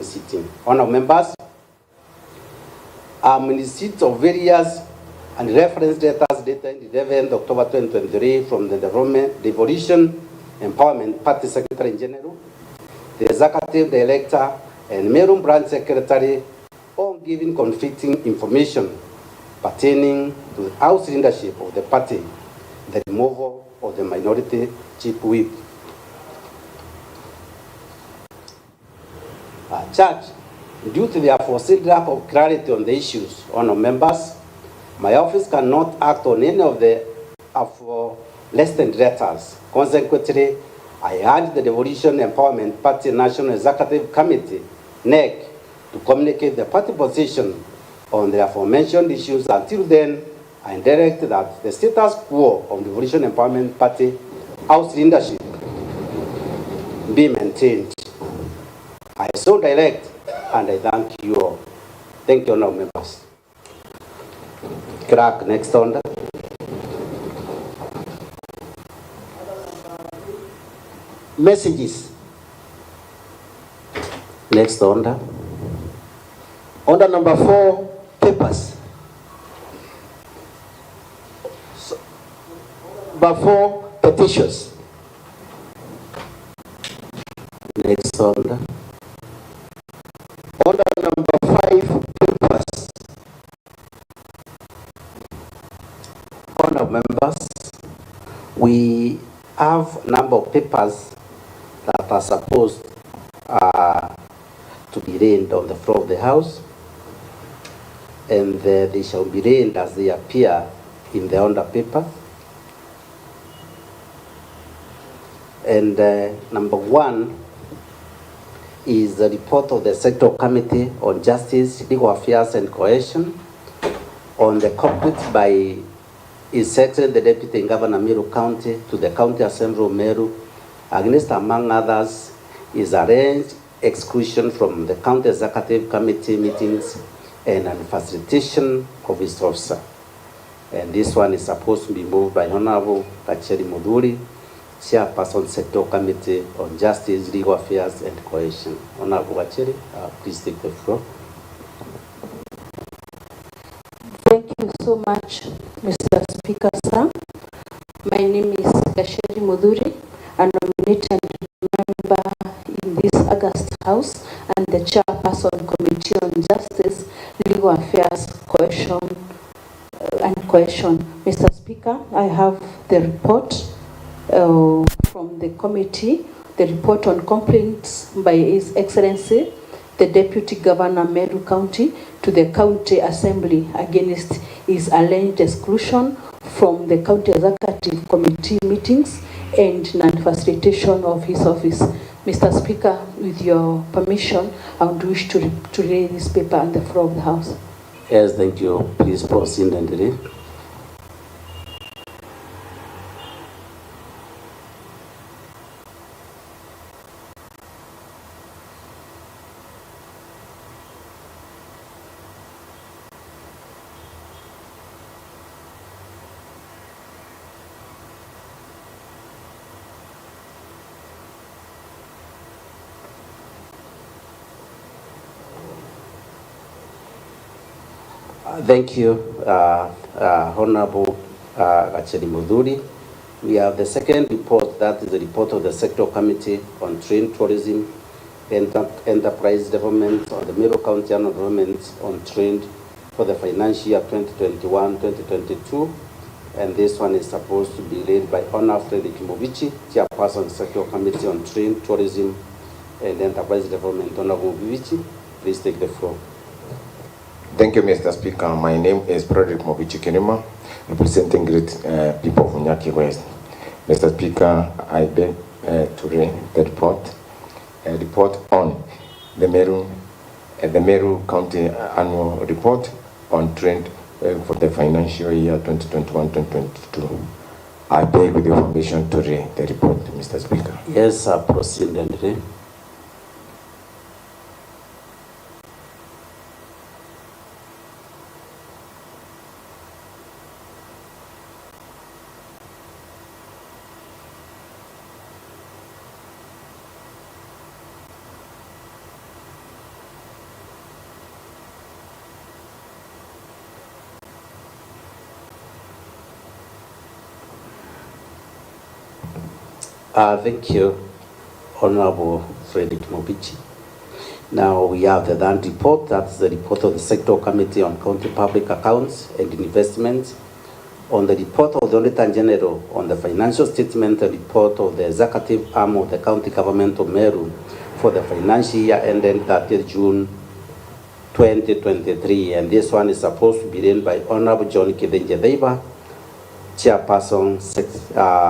sitting. Honourable members, I'm in receipt of various and reference letters dated 11th October 2023 from the Devolution Empowerment Party Secretary General, the Executive Director, and Meru Branch Secretary on giving conflicting information pertaining to the House leadership of the party, the removal of the minority chief whip. Church, due to the aforesaid lack of clarity on the issues, honourable members, my office cannot act on any of the aforelisted letters. Consequently, I urge the Devolution Empowerment Party National Executive Committee, NEC, to communicate the party position on the aforementioned issues. Until then, I direct that the status quo of the Devolution Empowerment Party House leadership be maintained. I so direct, and I thank you all. Thank you, honourable members. Crack, next order. Messages. Next order. Order number 4, papers. Number 4, petitions. Next order. Order number 5, papers. Honourable members, we have a number of papers that are supposed to be read on the floor of the House, and they shall be read as they appear in the order paper. And number 1 is the report of the Sectoral Committee on Justice, Legal Affairs and Cohesion on the conflict by His Excellency the Deputy Ngabana Meru County to the County Assembly of Meru against, among others, is arranged exclusion from the County Executive Committee meetings and facilitation of its officer. And this one is supposed to be moved by Honorable Kacheri Muduri, Chairperson Sectoral Committee on Justice, Legal Affairs and Cohesion. Honorable Kacheri, please take the floor. Thank you so much, Mr. Speaker, sir. My name is Kacheri Muduri, a nominated member in this August House and the Chairperson Committee on Justice, Legal Affairs, Cohesion and Cohesion. Mr. Speaker, I have the report from the committee, the report on complaints by His Excellency the Deputy Governor Meru County to the County Assembly against his alleged exclusion from the County Executive Committee meetings and non-facilitation of his office. Mr. Speaker, with your permission, I would wish to read this paper on the floor of the House. Yes, thank you. Please proceed and read. Thank you, Honorable Kacheri Muduri. We have the second report, that is the report of the Sectoral Committee on Trade, Tourism, Enterprise Development on the Meru County Annual Development on Trade for the financial year 2021-2022. And this one is supposed to be led by Honorable Frederick Mobichi, Chairperson, Sectoral Committee on Trade, Tourism, and Enterprise Development. Honorable Mobichi, please take the floor. Thank you, Mr. Speaker. My name is Frederick Mobichi Kinima, representing great people of Nyaki West. Mr. Speaker, I beg to read the report on the Meru County Annual Report on Trend for the financial year 2021-2022. I beg with your permission to read the report, Mr. Speaker. Yes, proceed and read. Thank you, Honorable Frederick Mobichi. Now we have the land report. That's the report of the Sector Committee on County Public Accounts and Investments. On the report of the Auditor General on the financial statement, the report of the executive arm of the county government of Meru for the financial year ending 30th June 2023. And this one is supposed to be read by Honorable John Kithaanju, Chairperson,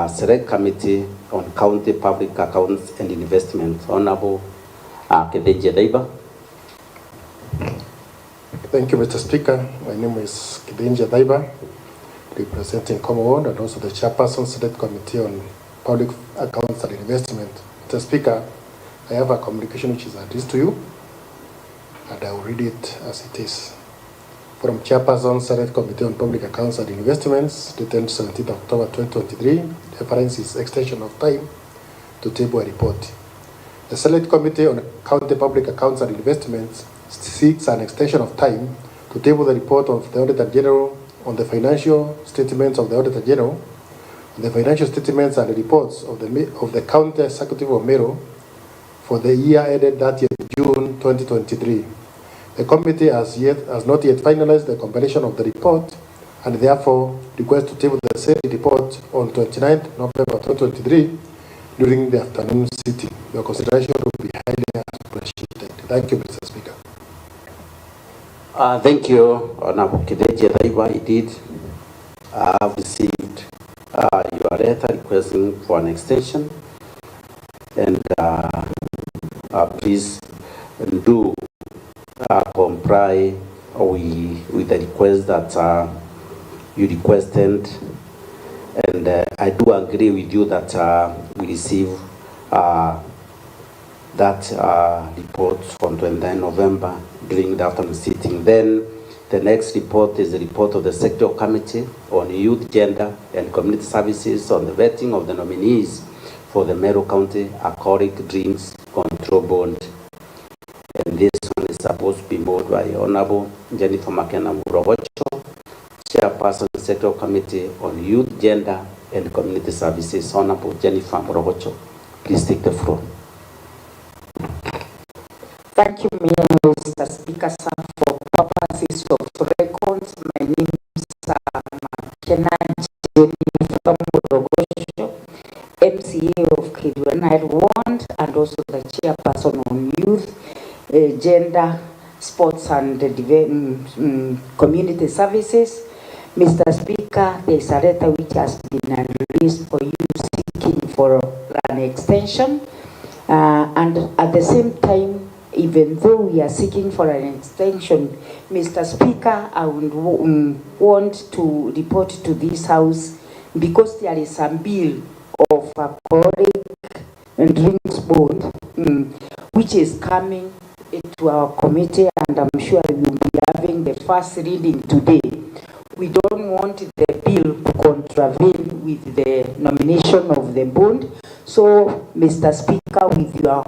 Select Committee on County Public Accounts and Investment. Honorable Kithaanju. Thank you, Mr. Speaker. My name is Kithaanju, representing Commonwealth and also the Chairperson, Select Committee on Public Accounts and Investment. Mr. Speaker, I have a communication which is addressed to you, and I will read it as it is. From Chairperson, Select Committee on Public Accounts and Investments, dated 17th October 2023, reference is extension of time to table a report. The Select Committee on County Public Accounts and Investments seeks an extension of time to table the report of the Auditor General on the financial statements of the Auditor General, on the financial statements and the reports of the County Executive of Meru for the year ended 30th June 2023. The committee has not yet finalized the compilation of the report and therefore request to table the said report on 29th November 2023 during the afternoon sitting. Your consideration will be highly appreciated. Thank you, Mr. Speaker. Thank you, Honorable Kithaanju. Indeed, I have received your letter requesting for an extension, and please do comply with the request that you requested, and I do agree with you that we receive that report on 29 November during the afternoon sitting. Then the next report is the report of the Sector Committee on Youth, Gender and Community Services on the vetting of the nominees for the Meru County Alcoholic Drinks Control Board. And this one is supposed to be moved by Honorable Jennifer McKenna Murogocho, Chairperson, Sector Committee on Youth, Gender and Community Services. Honorable Jennifer Murogocho, please take the floor. Thank you, Mr. Speaker, sir. For purposes of records, my name is McKenna Jennifer Murogocho, MCA of Kithaanju and also the Chairperson on Youth, Gender, Sports and Community Services. Mr. Speaker, there is a letter which has been released for you seeking for an extension, and at the same time, even though we are seeking for an extension, Mr. Speaker, I would want to report to this House, because there is a bill of alcoholic and drinks board which is coming into our committee, and I'm sure we will be having the first reading today. We don't want the bill to contravene with the nomination of the board. So, Mr. Speaker, with your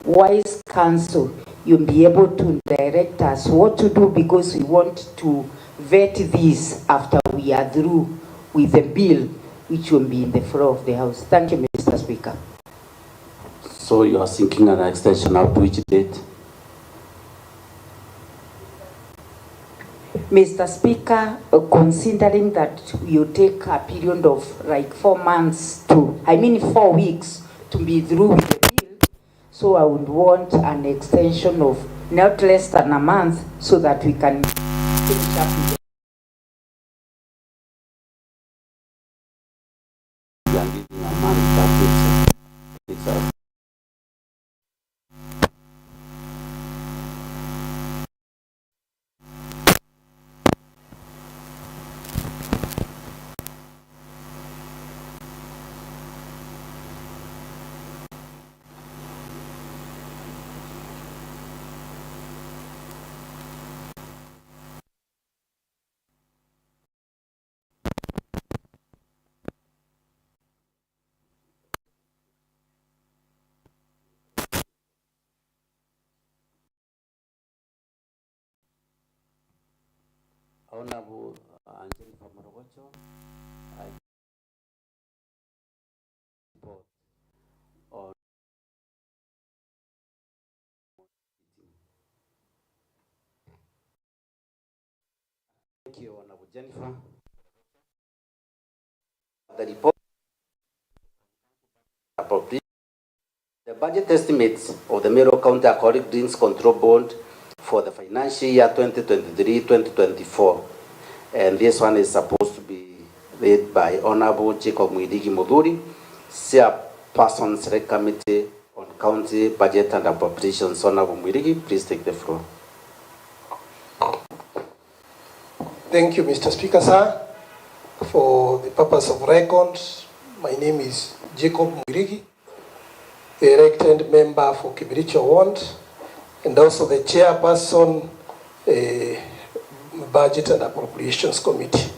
wise counsel, you'll be able to direct us what to do, because we want to vet this after we are through with the bill, which will be in the floor of the House. Thank you, Mr. Speaker. So you are seeking an extension up to which date? Mr. Speaker, considering that you take a period of like 4 weeks to be through with the bill, so I would want an extension of not less than a month so that we can finish up with Honorable Jennifer Murogocho, I report Thank you, Honorable Jennifer. The report appropriate. The budget estimates of the Meru County Alcoholic Drinks Control Board for the financial year 2023-2024. And this one is supposed to be read by Honorable Gikarangone Kairi, Chairperson Select Committee on County Budget and Appropriations. Honorable Mwirigi, please take the floor. Thank you, Mr. Speaker, sir. For the purpose of record, my name is Jacob Mwirigi, the elected member for Kibiricho Ward, and also the chairperson, Budget and Appropriations Committee.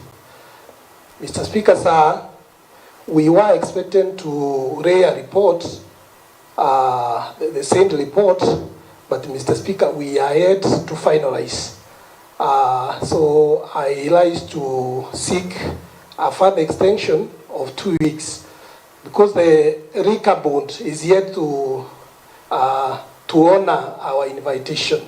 Mr. Speaker, sir, we were expecting to read a report, the same report, but Mr. Speaker, we are yet to finalize. So I realized to seek a further extension of 2 weeks because the RICA board is yet to honor our invitation.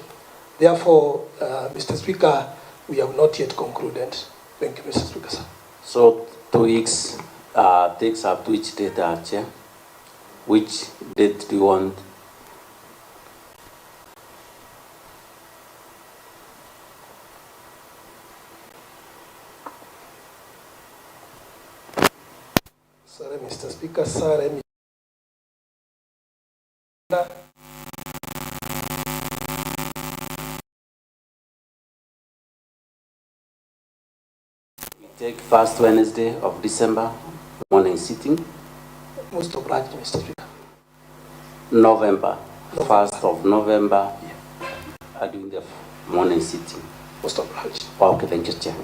Therefore, Mr. Speaker, we have not yet concluded. Thank you, Mr. Speaker, sir. So 2 weeks takes up to which date, Chair? Which date do you want? Sorry, Mr. Speaker, sir. Let me... Take first Wednesday of December, morning sitting. Most obliged, Mr. Speaker. November. 1st of November, during the morning sitting. Most obliged. Okay, thank you, Chair.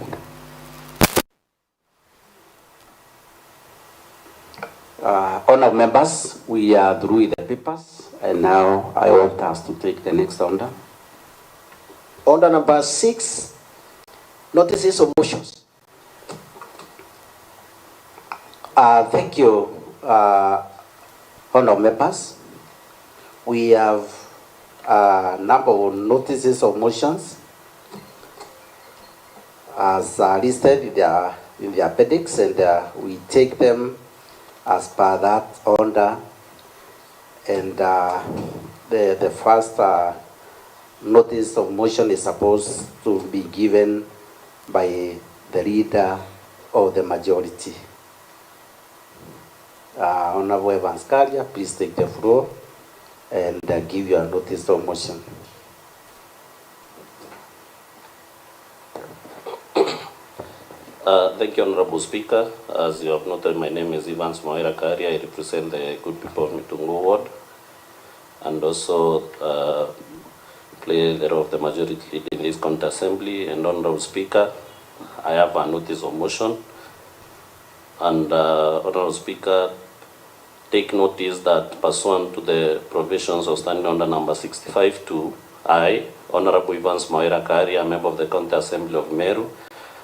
Honourable members, we are through with the papers, and now I want us to take the next order. Order number 6, notices of motions. Thank you, honourable members. We have a number of notices of motions as listed in the appendix, and we take them as per that order. And the first notice of motion is supposed to be given by the leader of the majority. Honorable Evans Karia, please take the floor and give your notice of motion. Thank you, Honorable Speaker. As you have noted, my name is Mwangaza Gikarangone Kairi. I represent the good people of Meru Ward and also play the role of the majority leader in this county assembly. And Honorable Speaker, I have a notice of motion. And Honorable Speaker, take notice that pursuant to the provisions of Standing Order number 65-2, I, Honorable Mwangaza Gikarangone Kairi, a member of the County Assembly of Meru,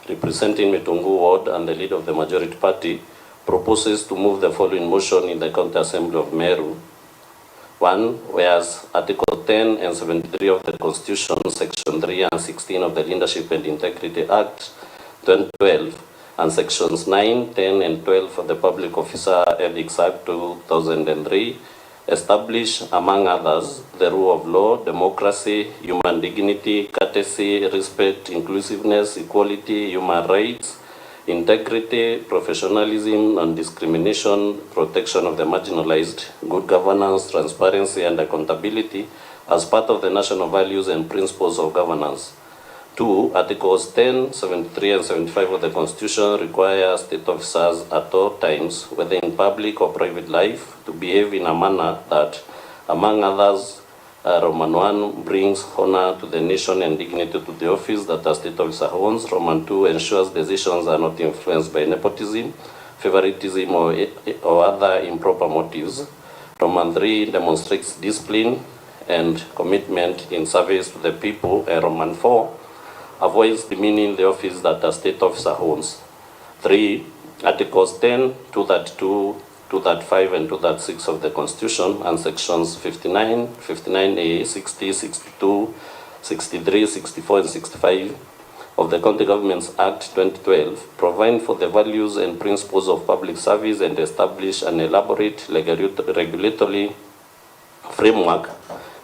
representing Meru Ward and the leader of the majority party, proposes to move the following motion in the County Assembly of Meru. 1. Whereas Article 10 and 73 of the Constitution, Section 3 and 16 of the Leadership and Integrity Act 2012, and Sections 9, 10, and 12 of the Public Officer Ethics Act 2003 establish, among others, the rule of law, democracy, human dignity, courtesy, respect, inclusiveness, equality, human rights, integrity, professionalism, non-discrimination, protection of the marginalized, good governance, transparency, and accountability as part of the national values and principles of governance. 2. Articles 10, 73, and 75 of the Constitution require state officers at all times, whether in public or private life, to behave in a manner that, among others, Roman 1 brings honor to the nation and dignity to the office that a state officer holds. Roman 2 ensures decisions are not influenced by nepotism, favoritism, or other improper motives. Roman 3 demonstrates discipline and commitment in service to the people. And Roman 4 avoids demeaning the office that a state officer holds. 3. Articles 10, 232, 235, and 236 of the Constitution and Sections 59, 59A, 60, 62, 63, 64, and 65 of the County Governments Act 2012, provide for the values and principles of public service and establish an elaborate regulatory framework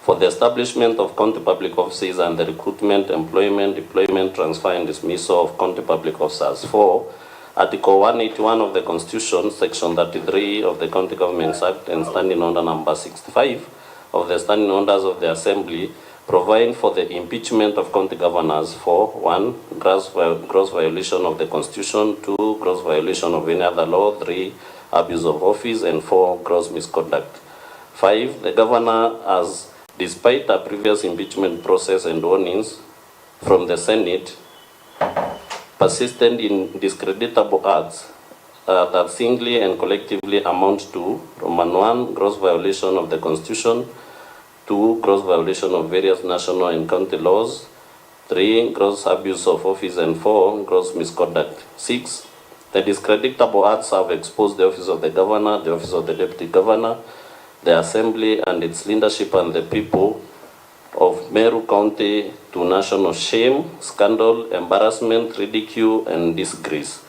for the establishment of county public offices and the recruitment, employment, deployment, transfer, and dismissal of county public officers. 4. Article 181 of the Constitution, Section 33 of the County Governments Act, and Standing Order number 65 of the Standing Orders of the Assembly, provide for the impeachment of county governors for 1. Gross violation of the Constitution, 2. Gross violation of any other law, 3. Abuse of office, and 4. Gross misconduct. 5. The governor has, despite a previous impeachment process and warnings from the Senate, persisted in discreditable acts that singly and collectively amount to Roman 1. Gross violation of the Constitution, 2. Gross violation of various national and county laws, 3. Gross abuse of office, and 4. Gross misconduct. 6. The discreditable acts have exposed the office of the governor, the office of the deputy governor, the assembly and its leadership, and the people of Meru County to national shame, scandal, embarrassment, ridicule, and disgrace.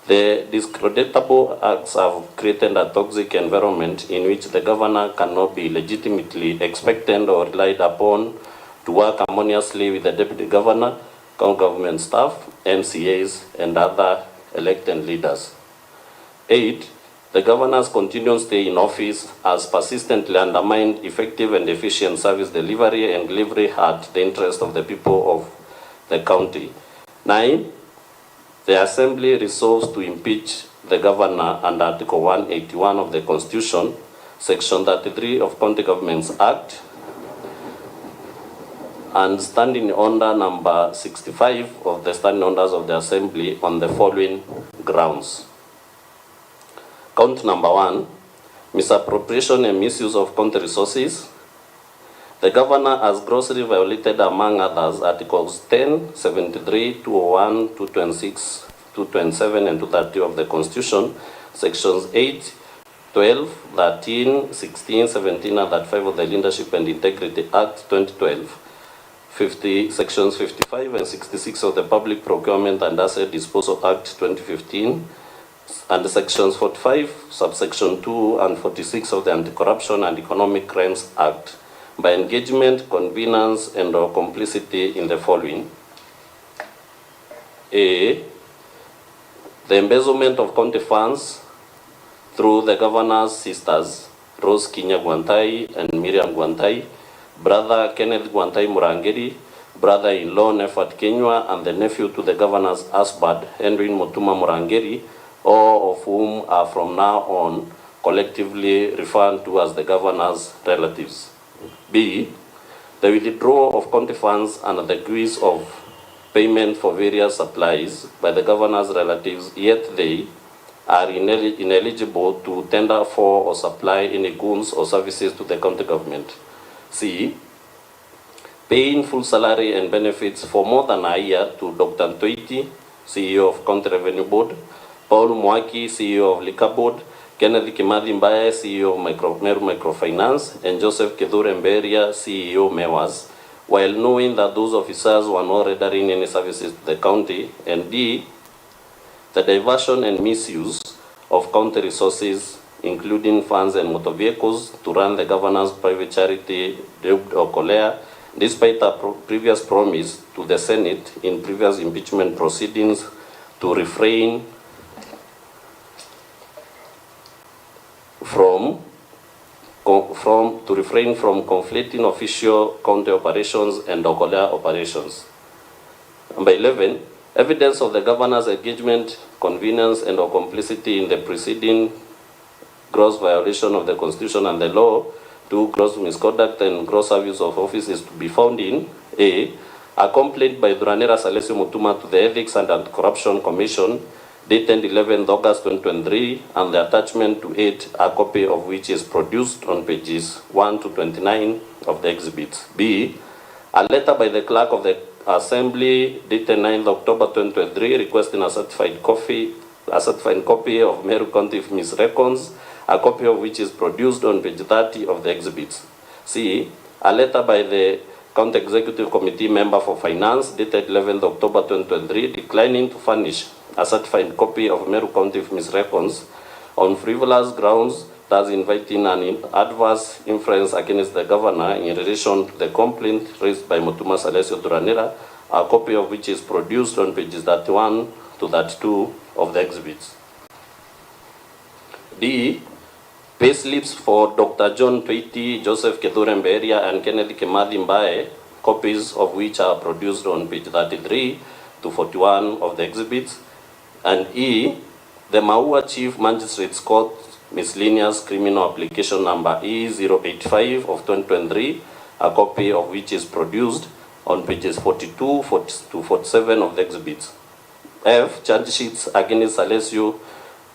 The discreditable acts have created a toxic environment in which the governor cannot be legitimately expected or relied upon to work harmoniously with the deputy governor, county government staff, MCAs, and other elected leaders. 8. The governor's continued stay in office has persistently undermined effective and efficient service delivery and delivery at the interest of the people of the county. 9. The Assembly resolves to impeach the governor under Article 181 of the Constitution, Section 33 of County Governments Act, and Standing Order number 65 of the Standing Orders of the Assembly on the following grounds. Count number 1, misappropriation and misuse of county resources. The governor has grossly violated, among others, Articles 10, 73, 201, 226, 227, and 230 of the Constitution, Sections 8, 12, 13, 16, 17, and 35 of the Leadership and Integrity Act 2012, Sections 55 and 66 of the Public Procurement and Asset Disposal Act 2015, and Sections 45, Subsection 2, and 46 of the Anti-Corruption and Economic Crimes Act, by engagement, connivance, and or complicity in the following. A. The embezzlement of county funds through the governor's sisters, Rose Kinya Gwantai and Miriam Gwantai, brother Kenneth Gwantai Murangeri, brother-in-law Nefat Kenywa, and the nephew to the governor's husband, Henry Mutuma Murangeri, all of whom are from now on collectively referred to as the governor's relatives. B. The withdrawal of county funds and the guise of payment for various supplies by the governor's relatives, yet they are ineligible to tender for or supply any goods or services to the county government. C. Paying full salary and benefits for more than a year to Dr. Ntoiti, CEO of County Revenue Board, Paul Mwaki, CEO of Liquor Board, Kenneth Kimathi Mbaye, CEO of Meru Microfinance, and Joseph Kithure Mberia, CEO MEWAS, while knowing that those officers were not rendering any services to the county. And D. The diversion and misuse of county resources, including funds and motor vehicles, to run the governor's private charity, Deubd Okolea, despite a previous promise to the Senate in previous impeachment proceedings to refrain from conflicting official county operations and Okolea operations. Number 11, evidence of the governor's engagement, convenience, and or complicity in the preceding gross violation of the Constitution and the law, 2, gross misconduct and gross abuse of office is to be found in A. A complaint by Duranera Salesio Mutuma to the Ethics and Anti-Corruption Commission dated 11th August 2023, and the attachment to it, a copy of which is produced on pages 1 to 29 of the exhibits. B. A letter by the clerk of the Assembly dated 9th October 2023 requesting a certified copy of Meru County Miss Records, a copy of which is produced on page 30 of the exhibits. C. A letter by the County Executive Committee member for Finance dated 11th October 2023 declining to furnish a certified copy of Meru County misrecords on frivolous grounds, thus inviting an adverse inference against the governor in relation to the complaint raised by Mutuma Salesio Duranera, a copy of which is produced on pages 31 to 32 of the exhibits. D. Payslips for Dr. John Tweety, Joseph Kethure Mberia, and Kennedy Kemadi Mbae, copies of which are produced on page 33 to 41 of the exhibits. And E. The Maua Chief Magistrates Court Miscellaneous Criminal Application number E085 of 2023, a copy of which is produced on pages 42 to 47 of the exhibits. F. Charge sheets against Salesio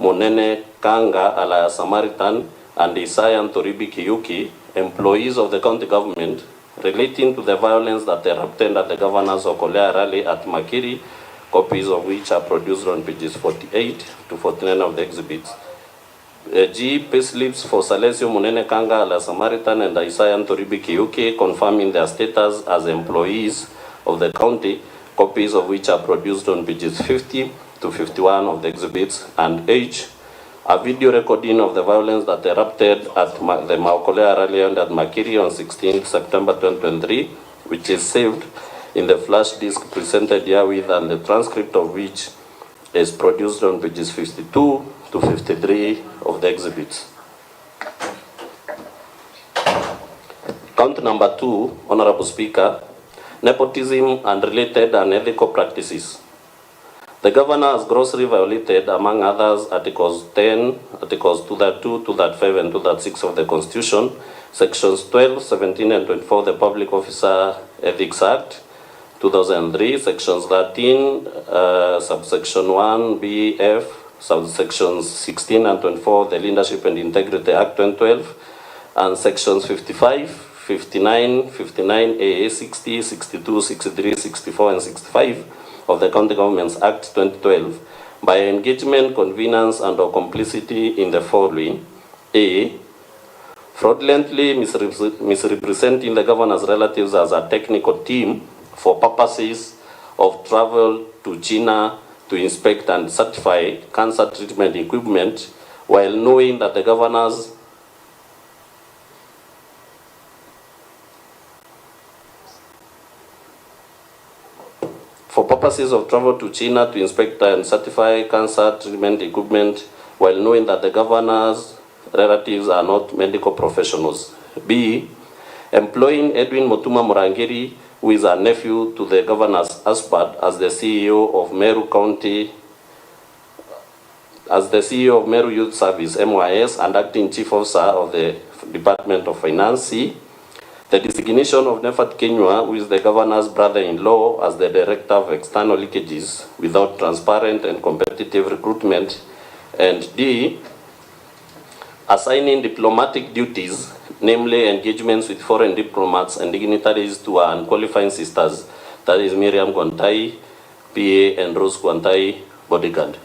Monene Kanga ala Samaritan and Isaiah Toribi Kiyuki, employees of the county government, relating to the violence that erupted at the governor's Okolea rally at Makiri, copies of which are produced on pages 48 to 49 of the exhibits. G. Payslips for Salesio Monene Kanga ala Samaritan and Isaiah Toribi Kiyuki, confirming their status as employees of the county, copies of which are produced on pages 50 to 51 of the exhibits. And H. A video recording of the violence that erupted at the Maokolea rally at Makiri on 16 September 2023, which is saved in the flash disk presented herewith, and the transcript of which is produced on pages 52 to 53 of the exhibits. Count number 2, Honorable Speaker, nepotism and related unethical practices. The governor has grossly violated, among others, Articles 10, Articles 232, 235, and 236 of the Constitution, Sections 12, 17, and 24 of the Public Officer Ethics Act, 2003, Sections 13, Subsection 1, B, F, Subsections 16 and 24 of the Leadership and Integrity Act 2012, and Sections 55, 59, 59A, 60, 62, 63, 64, and 65 of the County Governments Act 2012 by engagement, convenience, and/or complicity in the following: A. Fraudulently misrepresenting the governor's relatives as a technical team for purposes of travel to China to inspect and certify cancer treatment equipment, while knowing that the governor's relatives are not medical professionals. B. Employing Edwin Mutuma Murangiri, who is a nephew to the governor's husband, as the CEO of Meru County, as the CEO of Meru Youth Service, MYS, and acting chief officer of the Department of Finance. C. The designation of Nefat Kenywa, who is the governor's brother-in-law, as the director of external leakages without transparent and competitive recruitment. And D. Assigning diplomatic duties, namely engagements with foreign diplomats and dignitaries, to our unqualified sisters, that is Miriam Gwantai, PA, and Rose Gwantai, bodyguard.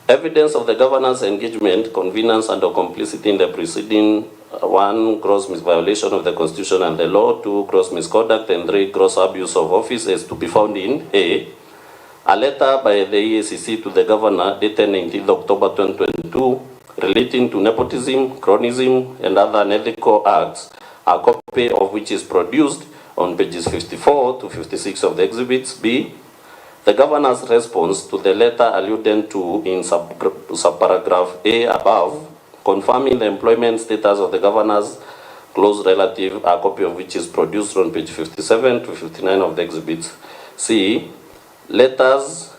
Evidence of the governor's engagement, convenience, and complicity in the preceding: 1, gross misviolation of the Constitution and the law; 2, gross misconduct; and 3, gross abuse of office, is to be found in a letter by the EACC to the governor dated 19 October 2022 relating to nepotism, cronyism, and other unethical acts, a copy of which is produced on pages 54 to 56 of the exhibits. B. The governor's response to the letter alluded to in subparagraph A above, confirming the employment status of the governor's close relative, a copy of which is produced on page 57 to 59 of the exhibits. C. Letters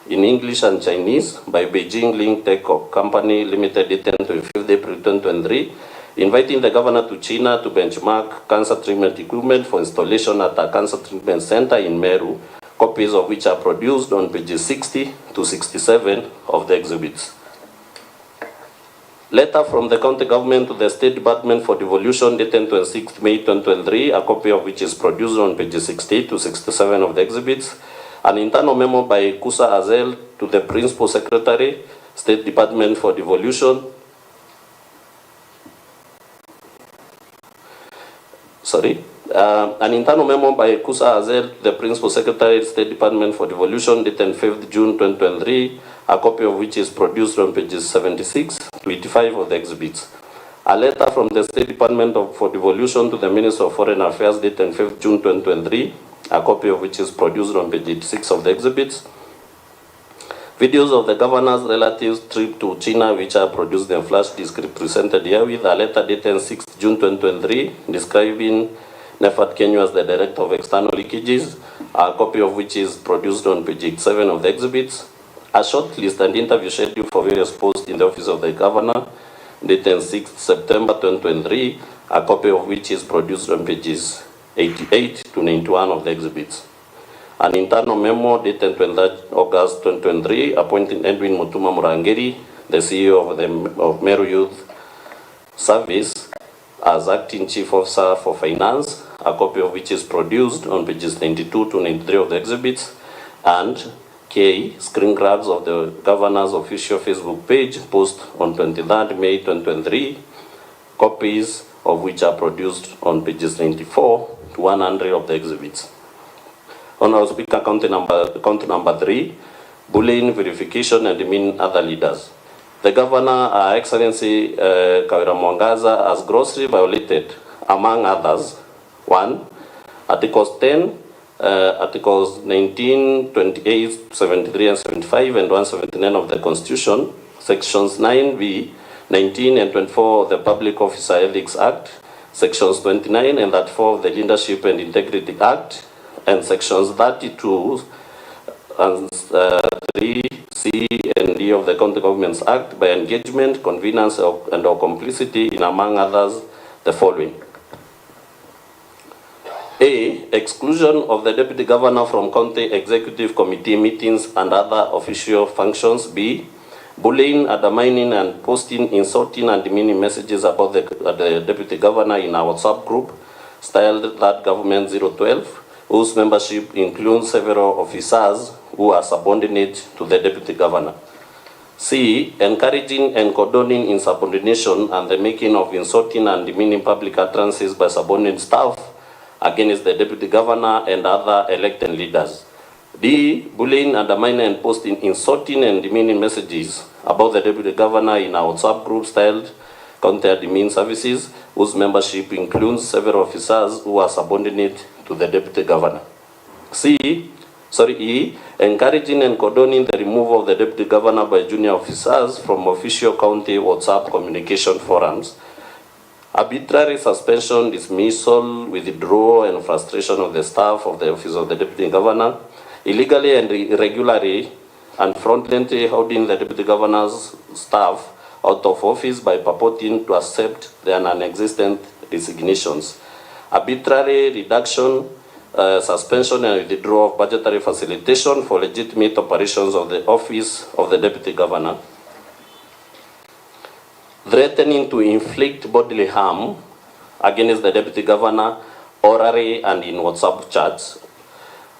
in English and Chinese by Beijing Link Tech Company Limited dated 25th April 2023, inviting the governor to China to benchmark cancer treatment equipment for installation at a cancer treatment center in Meru, copies of which are produced on pages 60 to 67 of the exhibits. Letter from the county government to the State Department for Devolution dated 26 May 2023, a copy of which is produced on pages 60 to 67 of the exhibits. An internal memo by Kusa Azel to the Principal Secretary, State Department for Devolution. An internal memo by Kusa Azel, the Principal Secretary, State Department for Devolution, dated 5th June 2023, a copy of which is produced on pages 76 to 85 of the exhibits. A letter from the State Department for Devolution to the Minister of Foreign Affairs, dated 5th June 2023, a copy of which is produced on page 86 of the exhibits. Videos of the governor's relatives' trip to China, which are produced in flash disk, presented here with a letter dated 6th June 2023, describing Nefat Kenyu as the Director of External Leakages, a copy of which is produced on page 7 of the exhibits. A short list and interview schedule for various posts in the Office of the Governor, dated 6th September 2023, a copy of which is produced on pages 88 to 91 of the exhibits. An internal memo dated 23rd August 2023, appointing Edwin Mutuma Murangeri, the CEO of Meru Youth Service, as Acting Chief Officer for Finance, a copy of which is produced on pages 92 to 93 of the exhibits, and K. Screen grabs of the Governor's official Facebook page, post on 23rd May 2023, copies of which are produced on pages 94 to 100 of the exhibits. Honorable Speaker, count number 3, bullying, verification, and demeaning other leaders. The Governor, Her Excellency Kairi Mwangaza, has grossly violated, among others, 1. Articles 10, Articles 19, 28, 73, and 75, and 179 of the Constitution, Sections 9b, 19, and 24 of the Public Officer Ethics Act, Sections 29 and 34 of the Leadership and Integrity Act, and Sections 32 and 3, C, and D of the County Governments Act by engagement, convenience, and/or complicity in, among others, the following. A. Exclusion of the Deputy Governor from County Executive Committee meetings and other official functions. B. Bullying, undermining, and posting insulting and demeaning messages about the Deputy Governor in our WhatsApp group, styled that Government 012, whose membership includes several officers who are subordinate to the Deputy Governor. C. Encouraging and condoning insubordination and the making of insulting and demeaning public utterances by subordinate staff against the Deputy Governor and other elected leaders. D. Bullying, undermining, and posting insulting and demeaning messages about the Deputy Governor in our WhatsApp group styled County Admin Services, whose membership includes several officers who are subordinate to the Deputy Governor. E. Encouraging and condoning the removal of the Deputy Governor by junior officers from official county WhatsApp communication forums. Arbitrary suspension, dismissal, withdrawal, and frustration of the staff of the Office of the Deputy Governor. Illegally and irregularly and fraudulently holding the Deputy Governor's staff out of office by purporting to accept their non-existent resignations. Arbitrary reduction, suspension, and withdrawal of budgetary facilitation for legitimate operations of the Office of the Deputy Governor. Threatening to inflict bodily harm against the Deputy Governor orally and in WhatsApp chats.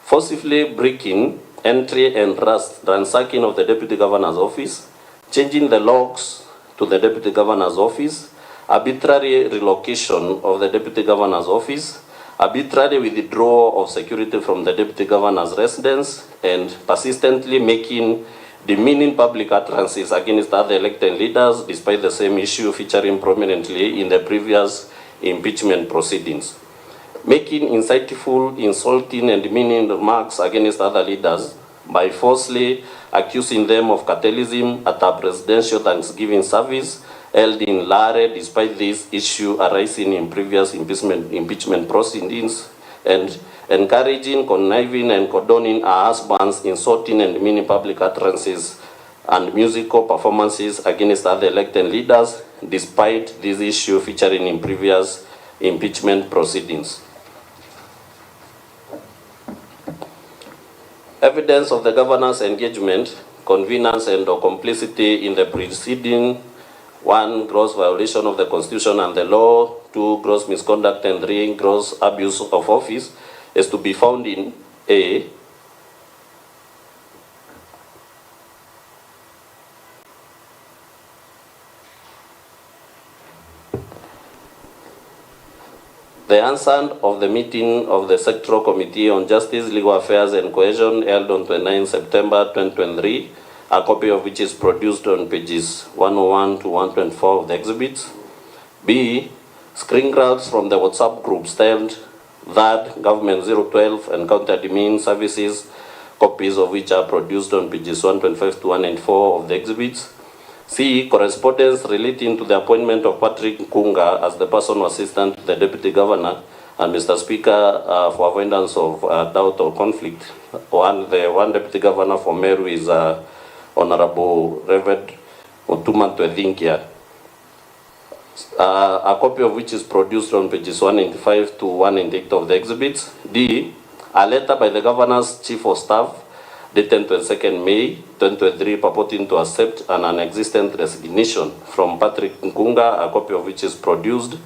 Forcibly breaking entry and ransacking of the Deputy Governor's office, changing the locks to the Deputy Governor's office, arbitrary relocation of the Deputy Governor's office, arbitrary withdrawal of security from the Deputy Governor's residence, and persistently making demeaning public utterances against other elected leaders despite the same issue featuring prominently in the previous impeachment proceedings. Making insightful, insulting, and demeaning remarks against other leaders by falsely accusing them of cartelism at a presidential Thanksgiving service held in Lare despite this issue arising in previous impeachment proceedings, and encouraging, conniving, and condoning her husband's insulting and demeaning public utterances and musical performances against other elected leaders despite this issue featuring in previous impeachment proceedings. Evidence of the Governor's engagement, convenience, and/or complicity in the preceding: 1. Gross violation of the Constitution and the law. 2. Gross misconduct. And 3. Gross abuse of office is to be found in A. The answer of the meeting of the Sectoral Committee on Justice, Legal Affairs and Cohesion held on 29 September 2023, a copy of which is produced on pages 101 to 124 of the exhibits. B. Screen grabs from the WhatsApp group styled that Government 012 and County Admin Services, copies of which are produced on pages 125 to 194 of the exhibits. C. Correspondence relating to the appointment of Patrick Nkunga as the personal assistant to the Deputy Governor. And Mr. Speaker, for avoidance of doubt or conflict, the one Deputy Governor for Meru is Honorable Reverend Mutuma Twethinkia. A copy of which is produced on pages 195 to 198 of the exhibits. D. A letter by the Governor's Chief of Staff dated 22nd May 2023 purporting to accept an non-existent resignation from Patrick Nkunga, a copy of which is produced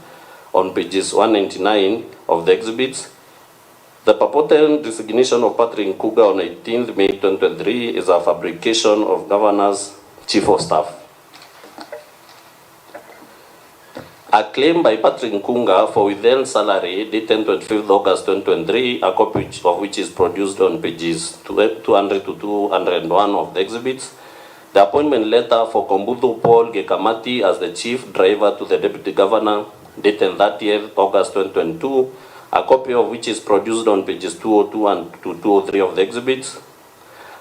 on pages 199 of the exhibits. The purported resignation of Patrick Nkunga on 18th May 2023 is a fabrication of Governor's Chief of Staff. A claim by Patrick Nkunga for withheld salary dated 25th August 2023, a copy of which is produced on pages 200 to 201 of the exhibits. The appointment letter for Kombudu Paul Gekamati as the chief driver to the Deputy Governor dated 30th August 2022, a copy of which is produced on pages 202 and to 203 of the exhibits.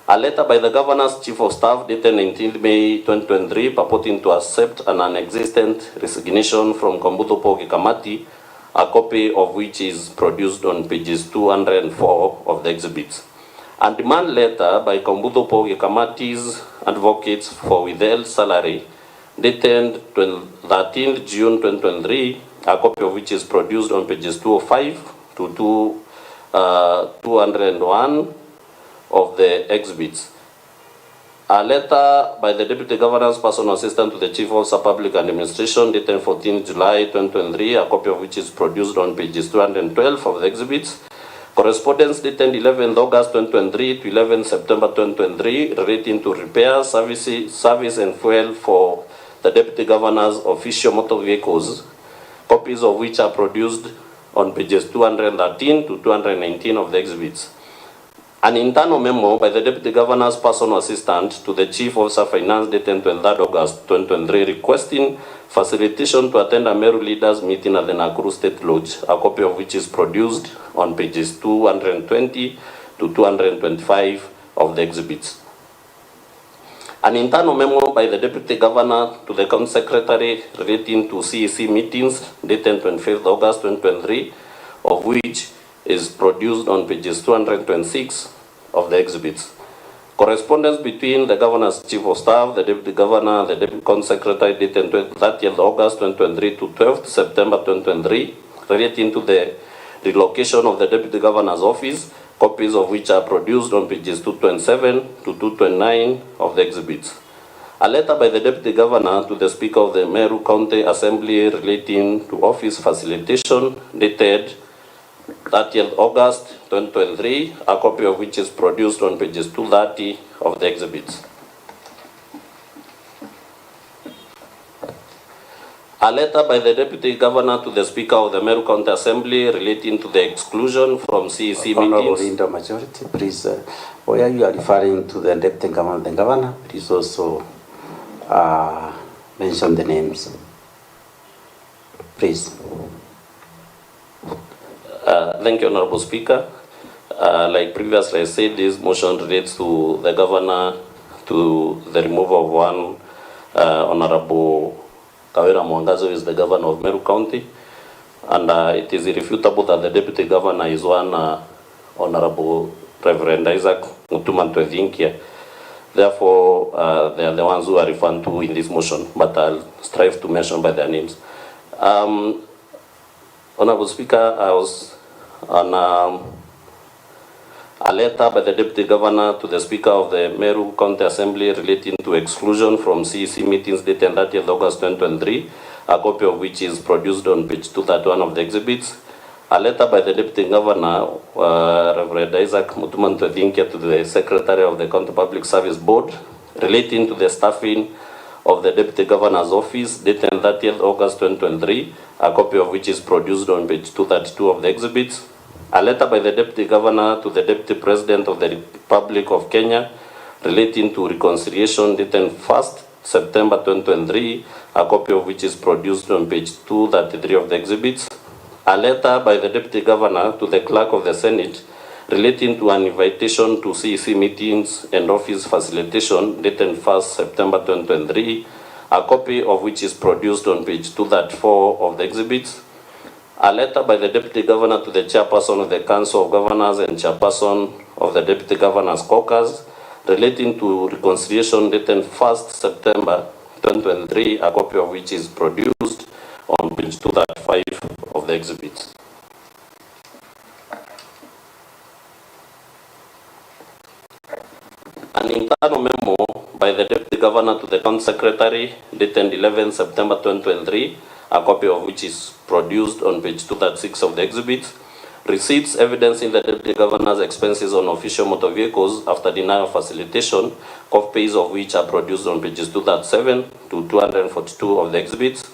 A letter by the Governor's Chief of Staff dated 19th May 2023 purporting to accept an non-existent resignation from Kombudu Paul Gekamati, a copy of which is produced on pages 204 of the exhibits. A demand letter by Kombudu Paul Gekamati's advocates for withheld salary dated 13th June 2023, a copy of which is produced on pages 205 to 201 of the exhibits. A letter by the Deputy Governor's personal assistant to the Chief of Public Administration dated 14 July 2023, a copy of which is produced on pages 212 of the exhibits. Correspondence dated 11 August 2023 to 11 September 2023 relating to repair, service and fuel for the Deputy Governor's official motor vehicles, copies of which are produced on pages 213 to 219 of the exhibits. An internal memo by the Deputy Governor's personal assistant to the Chief Officer Finance dated 23rd August 2023 requesting facilitation to attend a Meru leaders meeting at the Nakuru State Lodge, a copy of which is produced on pages 220 to 225 of the exhibits. An internal memo by the Deputy Governor to the County Secretary relating to CEC meetings dated 25th August 2023, of which is produced on pages 226 of the exhibits. Correspondence between the Governor's Chief of Staff, the Deputy Governor, the Deputy County Secretary dated 30th August 2023 to 12th September 2023 relating to the relocation of the Deputy Governor's office, copies of which are produced on pages 227 to 229 of the exhibits. A letter by the Deputy Governor to the Speaker of the Meru County Assembly relating to office facilitation dated 30th August 2023, a copy of which is produced on pages 230 of the exhibits. A letter by the Deputy Governor to the Speaker of the Meru County Assembly relating to the exclusion from CEC Honorable meetings. Leader Majority, please, where you are referring to the Deputy Governor, please also mention the names. Please. Thank you, Honorable Speaker. Like previously I said, this motion relates to the Governor to the removal of one Honorable Mwangaza, who is the Governor of Meru County. And it is irrefutable that the Deputy Governor is one Honorable Reverend Isaac Mutuma Twethinkia. Therefore, they are the ones who are referred to in this motion, but I'll strive to mention by their names. Honorable Speaker, I was on a letter by the Deputy Governor to the Speaker of the Meru County Assembly relating to exclusion from CEC meetings dated 30th August 2023, a copy of which is produced on page 231 of the exhibits. A letter by the Deputy Governor, Reverend Isaac Mutuma Twethinkia, to the Secretary of the County Public Service Board relating to the staffing of the Deputy Governor's Office dated 30th August 2023, a copy of which is produced on page 232 of the exhibits. A letter by the Deputy Governor to the Deputy President of the Republic of Kenya relating to reconciliation dated 1st September 2023, a copy of which is produced on page 233 of the exhibits. A letter by the Deputy Governor to the Clerk of the Senate relating to an invitation to CEC meetings and office facilitation dated 1st September 2023, a copy of which is produced on page 234 of the exhibits. A letter by the Deputy Governor to the Chairperson of the Council of Governors and Chairperson of the Deputy Governor's Caucus relating to reconciliation dated 1st September 2023, a copy of which is produced on page 235 of the exhibits. An internal memo by the Deputy Governor to the County Secretary dated 11 September 2023, a copy of which is produced on page 236 of the exhibits, receipts evidencing the Deputy Governor's expenses on official motor vehicles after denial of facilitation, copies of which are produced on pages 237 to 242 of the exhibits.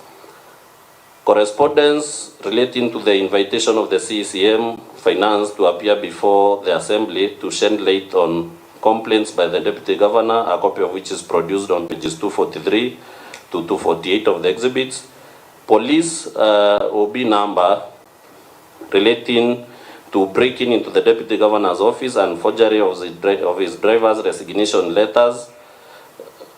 Correspondence relating to the invitation of the CECM Finance to appear before the Assembly to shed light on complaints by the Deputy Governor, a copy of which is produced on pages 243 to 248 of the exhibits. Police OB number relating to breaking into the Deputy Governor's office and forgery of his driver's resignation letters,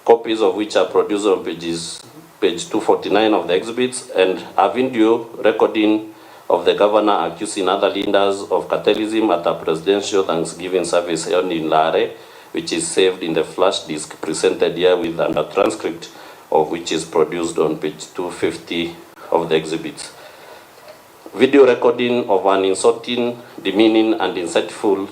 copies of which are produced on page 249 of the exhibits, and a video recording of the Governor accusing other leaders of cartelism at a presidential Thanksgiving service held in Lare, which is saved in the flash disk presented here with and a transcript of which is produced on page 250 of the exhibits. Video recording of an insulting, demeaning, and insightful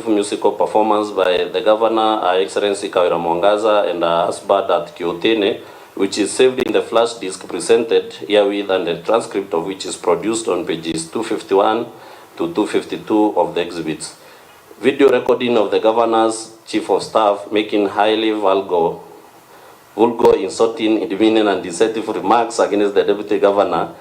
musical performance by the Governor, Her Excellency Mwangaza, and her husband at Kiotene, which is saved in the flash disk presented herewith and the transcript of which is produced on pages 251 to 252 of the exhibits. Video recording of the Governor's Chief of Staff making highly vulgar, insulting, demeaning, and deceptive remarks against the Deputy Governor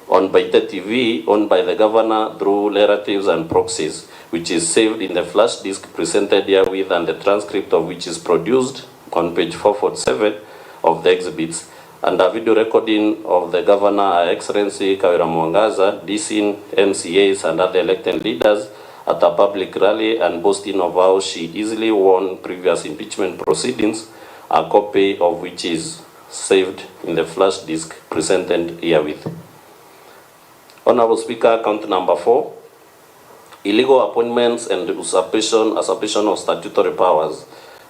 on Baita TV, owned by the Governor through relatives and proxies, which is saved in the flash disk presented herewith and the transcript of which is produced on page 447 of the exhibits, and a video recording of the Governor, Her Excellency Mwangaza, dissing MCAs and other elected leaders at a public rally and boasting of how she easily won previous impeachment proceedings, a copy of which is saved in the flash disk presented herewith. Honorable Speaker, count number 4, illegal appointments and usurpation of statutory powers.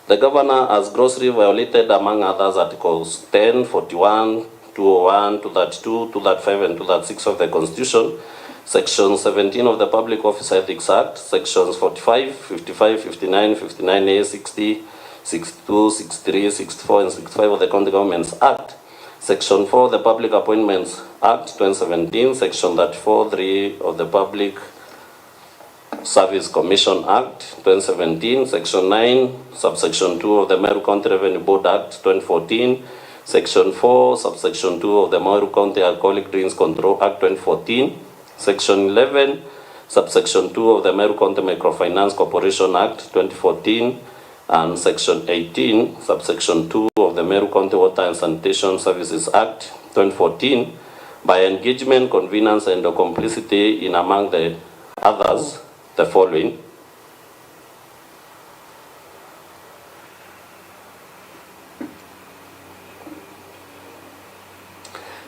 The Governor has grossly violated, among others, Articles 10, 41, 201, 232, 235, and 236 of the Constitution, Section 17 of the Public Office Ethics Act, Sections 45, 55, 59, 59A, 60, 62, 63, 64, and 65 of the County Governments Act, Section 4 of the Public Appointments Act 2017, Section 34(3) of the Public Service Commission Act 2017, Section 9, Subsection 2 of the Meru County Revenue Board Act 2014, Section 4, Subsection 2 of the Meru County Alcoholic Drinks Control Act 2014, Section 11, Subsection 2 of the Meru County Microfinance Corporation Act 2014, and Section 18, Subsection 2 of the Meru County Water and Sanitation Services Act 2014, by engagement, convenience, and complicity in, among the others, the following: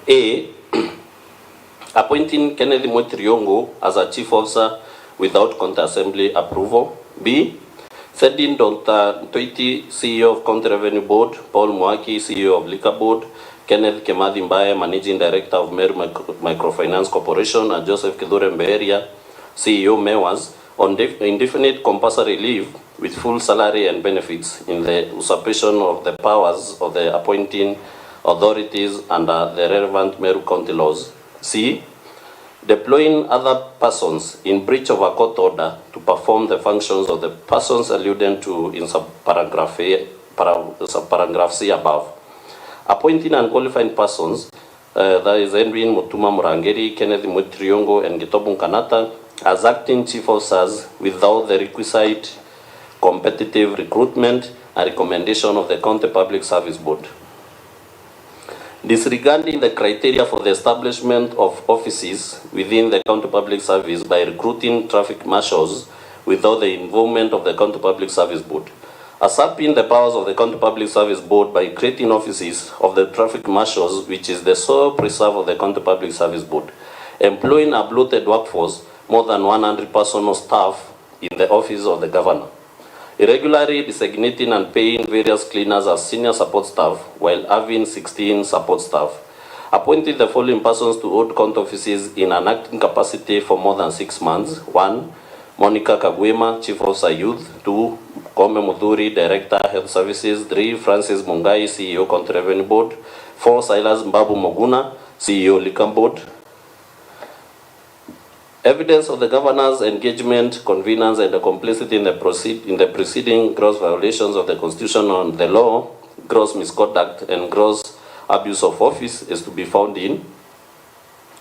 A. Appointing Kennedy Mwetiriongo as a chief officer without county assembly approval. B. Setting Dr. Ntoiti, CEO of County Revenue Board, Paul Mwaki, CEO of Liquor Board, Kenneth Kemadhi Mbaye, Managing Director of Meru Microfinance Corporation, and Joseph Kithure Mbeheria, CEO MEWAS, on indefinite compulsory leave with full salary and benefits in the usurpation of the powers of the appointing authorities under the relevant Meru County laws. C. deploying other persons in breach of a court order to perform the functions of the persons alluded to in subparagraph C above. Appointing unqualified persons, that is Edwin Mutuma Murangeri, Kenneth Mutriongo, and Gitobun Kanata, as acting chief officers without the requisite competitive recruitment and recommendation of the County Public Service Board. Disregarding the criteria for the establishment of offices within the County Public Service by recruiting traffic marshals without the involvement of the County Public Service Board. Usurping the powers of the County Public Service Board by creating offices of the traffic marshals, which is the sole preserve of the County Public Service Board. Employing a bloated workforce, more than 100 personal staff in the office of the governor. Irregularly designating and paying various cleaners as senior support staff while having 16 support staff. Appointing the following persons to hold county offices in an acting capacity for more than 6 months. 1. Monica Kagwema, Chief Officer Youth. 2. Kome Mudhuri, Director, Health Services. 3. Francis Mungai, CEO, County Revenue Board. 4. Silas Mbabu Moguna, CEO, Liquor Board. Evidence of the governor's engagement, convenience, and the complicity in the preceding gross violations of the Constitution and the law, gross misconduct, and gross abuse of office is to be found in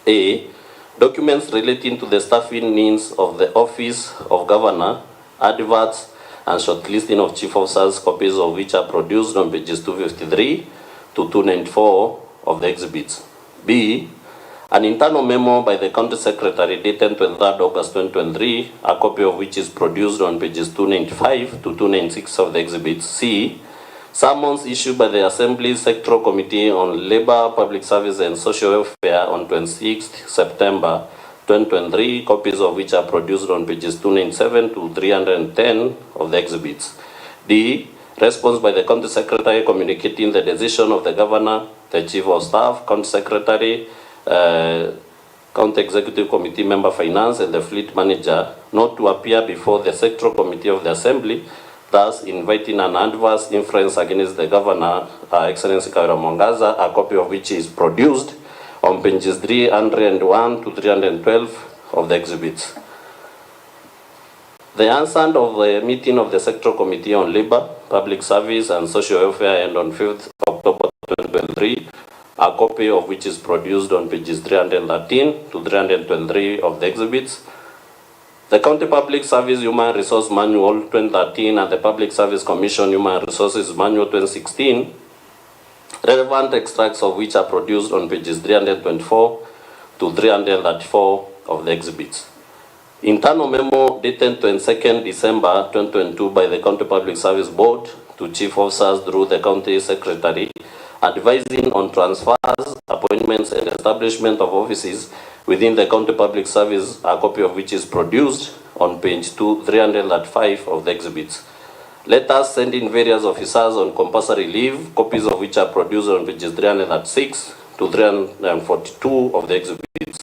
A. Documents relating to the staffing needs of the office of governor, adverts, and shortlisting of chief officers, copies of which are produced on pages 253 to 294 of the exhibits. B. An internal memo by the County Secretary dated 23rd August 2023, a copy of which is produced on pages 295 to 296 of the exhibit. C. Summons issued by the Assembly Sectoral Committee on Labour, Public Service and Social Welfare on 26th September 2023, copies of which are produced on pages 297 to 310 of the exhibits. D. Response by the County Secretary communicating the decision of the Governor, the Chief of Staff, County Secretary, County Executive Committee Member Finance, and the Fleet Manager not to appear before the Sectoral Committee of the Assembly, thus inviting an adverse inference against the Governor, Excellency Kairi Mwangaza, a copy of which is produced on pages 301 to 312 of the exhibits. The answer of the meeting of the Sectoral Committee on Labour, Public Service and Social Welfare and on 5th October 2023, a copy of which is produced on pages 313 to 323 of the exhibits. The County Public Service Human Resource Manual 2013 and the Public Service Commission Human Resources Manual 2016, relevant extracts of which are produced on pages 324 to 334 of the exhibits. Internal memo dated 22nd December 2022 by the County Public Service Board to Chief Officers through the County Secretary, advising on transfers, appointments, and establishment of offices within the County Public Service, a copy of which is produced on page 305 of the exhibits. Letters sending various officers on compulsory leave, copies of which are produced on pages 306 to 342 of the exhibits.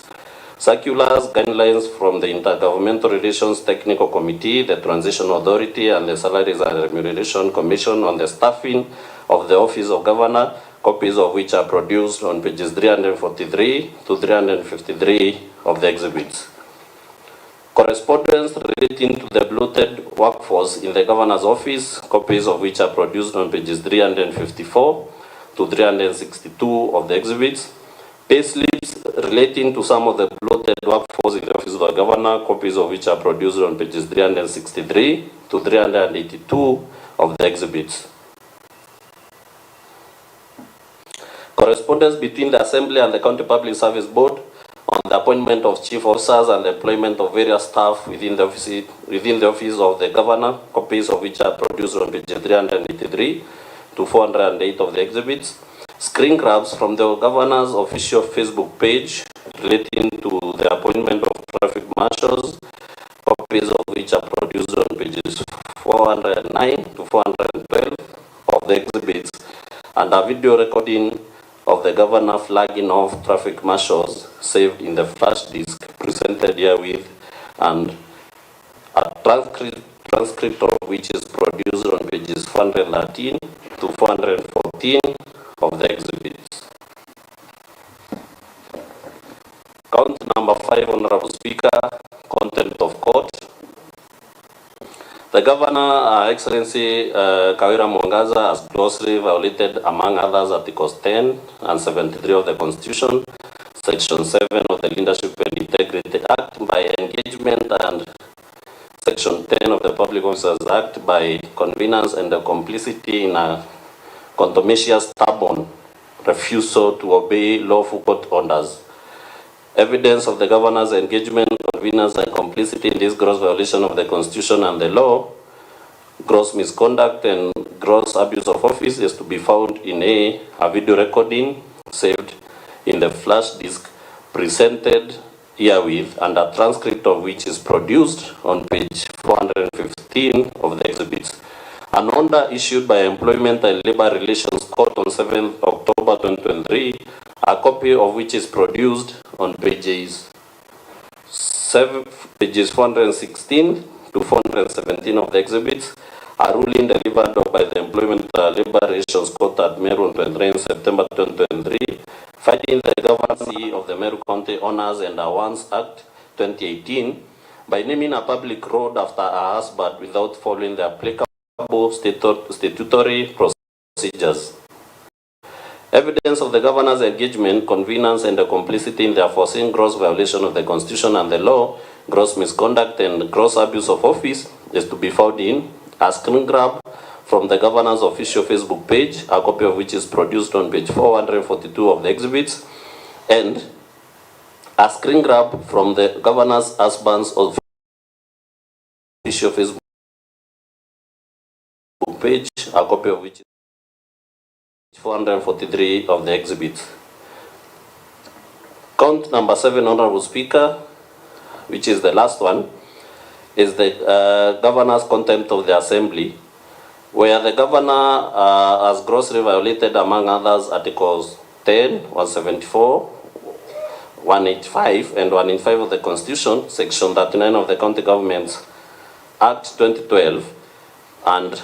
Circulars, guidelines from the Intergovernmental Relations Technical Committee, the Transition Authority, and the Salaries and Remuneration Commission on the staffing of the Office of Governor, copies of which are produced on pages 343 to 353 of the exhibits. Correspondence relating to the bloated workforce in the Governor's office, copies of which are produced on pages 354 to 362 of the exhibits. Payslips relating to some of the bloated workforce in the Office of the Governor, copies of which are produced on pages 363 to 382 of the exhibits. Correspondence between the Assembly and the County Public Service Board on the appointment of chief officers and the employment of various staff within the office of the Governor, copies of which are produced on pages 383 to 408 of the exhibits. Screen grabs from the Governor's official Facebook page relating to the appointment of traffic marshals, copies of which are produced on pages 409 to 412 of the exhibits, and a video recording of the Governor flagging off traffic marshals saved in the flash disk presented herewith, and a transcript of which is produced on pages 413 to 414 of the exhibits. Count number 5 on Speaker, contempt of court. The Governor, Excellency Kawira Mwangaza, has grossly violated, among others, Articles 10 and 73 of the Constitution, Section 7 of the Leadership and Integrity Act by engagement, and Section 10 of the Public Officers Act by connivance and the complicity in a contumacious, stubborn refusal to obey lawful court orders. Evidence of the Governor's engagement, connivance, and complicity in this gross violation of the Constitution and the law, gross misconduct, and gross abuse of office is to be found in a video recording saved in the flash disk presented herewith, and a transcript of which is produced on page 415 of the exhibits. An order issued by Employment and Labor Relations Court on 7th October 2023, a copy of which is produced on pages 416 to 417 of the exhibits, a ruling delivered by the Employment and Labor Relations Court at Meru on 23 September 2023, finding the Governor of the Meru County Owners and Awards Act 2018 by naming a public road after a husband without following the applicable statutory procedures. Evidence of the Governor's engagement, connivance, and the complicity in the aforesaid gross violation of the Constitution and the law, gross misconduct, and gross abuse of office is to be found in a screen grab from the Governor's official Facebook page, a copy of which is produced on page 442 of the exhibits, and a screen grab from the Governor's husband's official Facebook page, a copy of which is 443 of the exhibits. Count number 7, Honorable Speaker, which is the last one, is the Governor's contempt of the Assembly, where the Governor has grossly violated, among others, Articles 10, 174, 185, and 185 of the Constitution, Section 39 of the County Governments Act 2012, and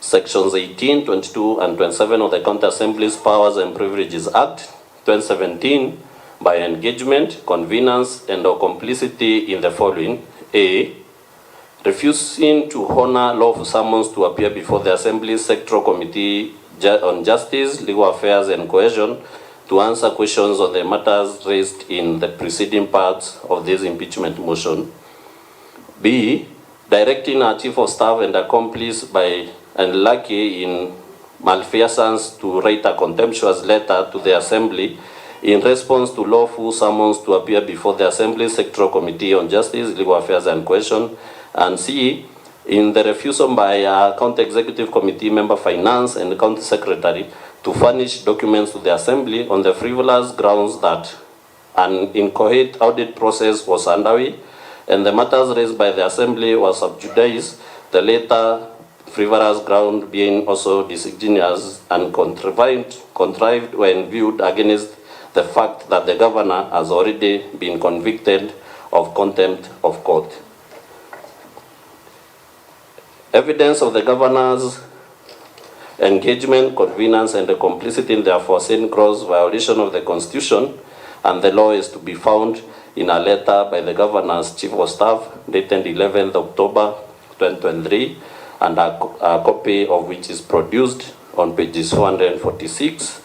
Sections 18, 22, and 27 of the County Assembly's Powers and Privileges Act 2017 by engagement, connivance, and or complicity in the following: A, refusing to honor lawful summons to appear before the Assembly's Sectoral Committee on Justice, Legal Affairs, and Cohesion to answer questions on the matters raised in the preceding parts of this impeachment motion. B, directing our Chief of Staff and accomplice by and lucky in malfeasance to write a contemptuous letter to the Assembly in response to lawful summons to appear before the Assembly's Sectoral Committee on Justice, Legal Affairs, and Cohesion. And C, in the refusal by our County Executive Committee member Finance and County Secretary to furnish documents to the Assembly on the frivolous grounds that an incoherent audit process was underway and the matters raised by the Assembly was sub judice, the later frivolous ground being also disingenuous and contrived when viewed against the fact that the Governor has already been convicted of contempt of court. Evidence of the Governor's engagement, connivance, and the complicity in the aforesaid gross violation of the Constitution and the law is to be found in a letter by the Governor's Chief of Staff dated 11th October 2023, and a copy of which is produced on pages 446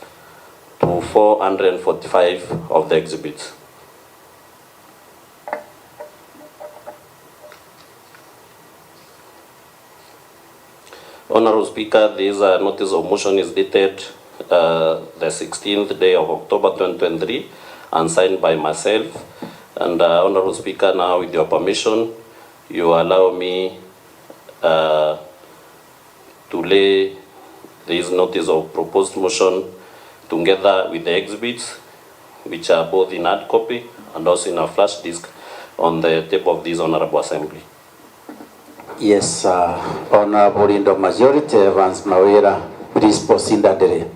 to 445 of the exhibits. Honorable Speaker, this notice of motion is dated the 16th day of October 2023 and signed by myself. And Honorable Speaker, now with your permission, you allow me to lay this notice of proposed motion together with the exhibits, which are both in hard copy and also in a flash disk on the table of this Honorable Assembly. Yes, Honorable in the majority, Evans Mawira, please proceed that day.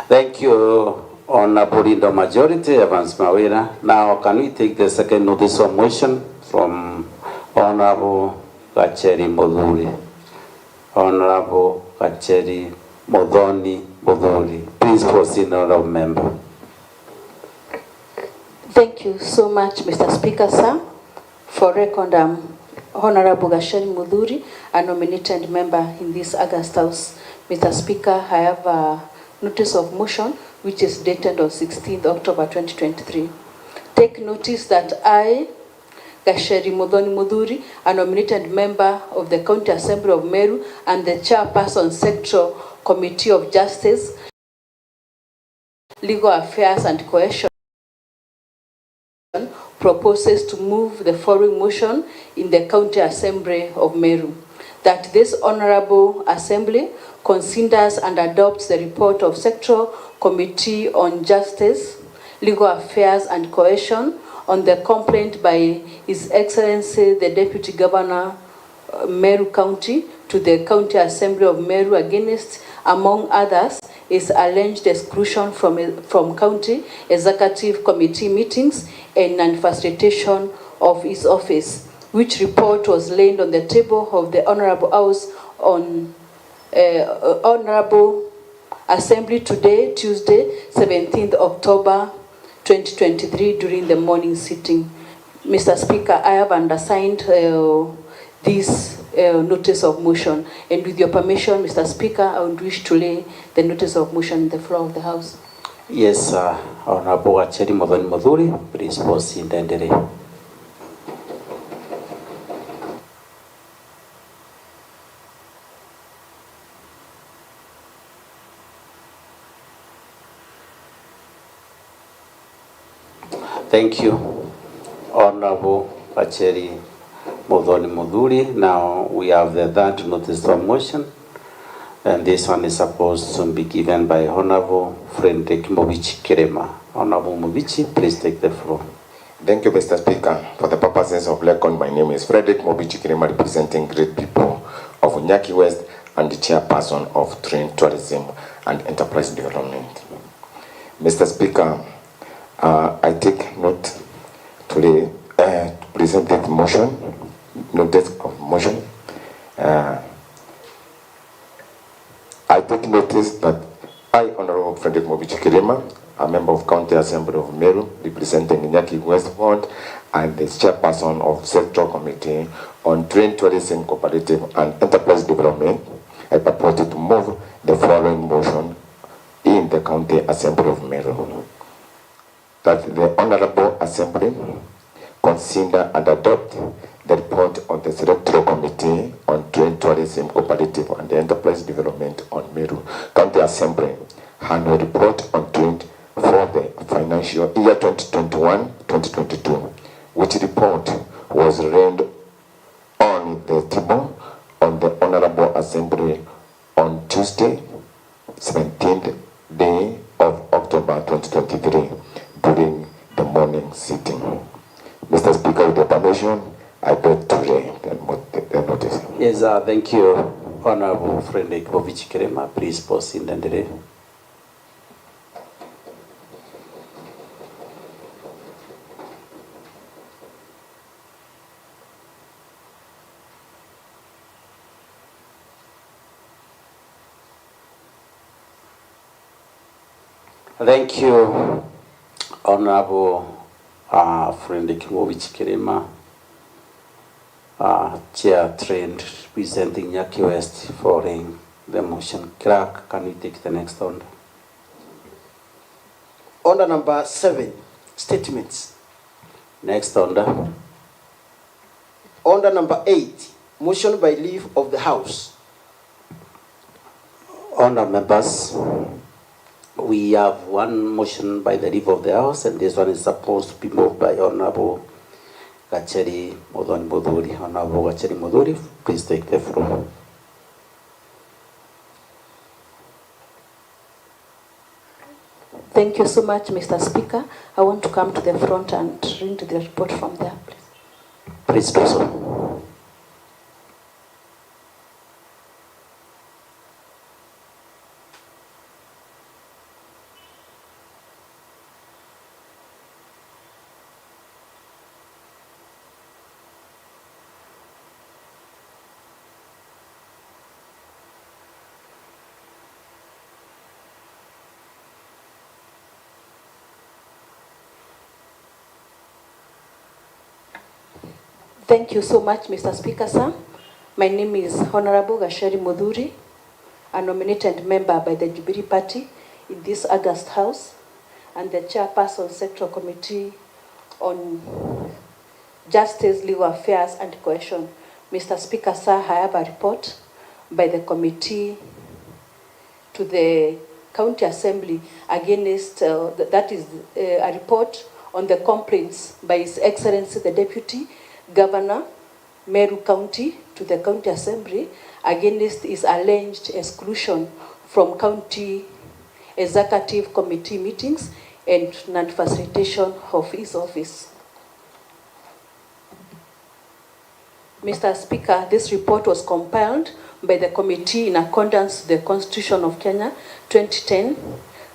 Thank you, Honorable Indo Majority, Evans Mawira. Now, can we take the second notice of motion from Honorable Kacheri Moduri? Honorable Kacheri Moduri. Please proceed, Honorable Member. Thank you so much, Mr. Speaker, sir. For record, Honorable Gasheri Mudhuri, a nominated member in this August House. Mr. Speaker, I have a notice of motion which is dated on 16th October 2023. Take notice that I, Gasheri Mudhuri, a nominated member of the County Assembly of Meru and the chairperson Central Committee of Justice, Legal Affairs and Cohesion, proposes to move the following motion in the County Assembly of Meru, that this Honorable Assembly considers and adopts the report of Central Committee on Justice, Legal Affairs and Cohesion on the complaint by His Excellency the Deputy Governor Meru County to the County Assembly of Meru against, among others, is alleged exclusion from County Executive Committee meetings and non-facilitation of his office, which report was laid on the table of the Honorable House on Honorable Assembly today, Tuesday, 17th October 2023, during the morning sitting. Mr. Speaker, I have undersigned this notice of motion, and with your permission, Mr. Speaker, I would wish to lay the notice of motion on the floor of the House. Yes, Honorable Acheri Modhuri, please proceed and Thank you, Honorable Acheri Modhuri. Now we have the third notice of motion, and this one is supposed to be given by Honorable Frederick Mobichi Kirema. Honorable Mobichi, please take the floor. Thank you, Mr. Speaker. For the purposes of record, my name is Frederick Mobichi Kirema, representing great people of Nyaki West and the chairperson of Train Tourism and Enterprise Development. Mr. Speaker, I take note today to present this motion, notice of motion. I take notice that I, Honorable Frederick Mobichi Kirema, a member of County Assembly of Meru, representing Nyaki West Ward, and the chairperson of Central Committee on Train Tourism Cooperative and Enterprise Development, I purport to move the following motion in the County Assembly of Meru. That the Honorable Assembly consider and adopt the report of the Central Committee on Train Tourism Cooperative and Enterprise Development on Meru County Assembly annual report on train for the financial year 2021-2022, which report was read on the table on the Honorable Assembly on Tuesday, 17th day of October 2023, during the morning sitting. Mr. Speaker, with your permission, I beg to read the notice. Yes, thank you, Honorable Frederick Mobichi Kirema. Please proceed and read. Thank you, Honorable Frederick Mobichi Kirema, Chair Trained representing Nyaki West, following the motion. Clerk, can you take the next order? Order number 7, statements. Next order. Order number 8, motion by leave of the House. Honor members, we have one motion by the leave of the House, and this one is supposed to be moved by Honorable Gacheri Modhuri. Honorable Gacheri Modhuri, please take the floor. Thank you so much, Mr. Speaker. I want to come to the front and read the report from there, please. Please do so. Thank you so much, Mr. Speaker, sir. My name is Honorable Gasheri Mudhuri, a nominated member by the Jubilee Party in this August House, and the chairperson Sectoral Committee on Justice, Legal Affairs and Cohesion. Mr. Speaker, sir, I have a report by the committee to the County Assembly against, that is a report on the complaints by His Excellency the Deputy Governor, Meru County, to the County Assembly against his alleged exclusion from County Executive Committee meetings and non-facilitation of his office. Mr. Speaker, this report was compiled by the committee in accordance with the Constitution of Kenya 2010,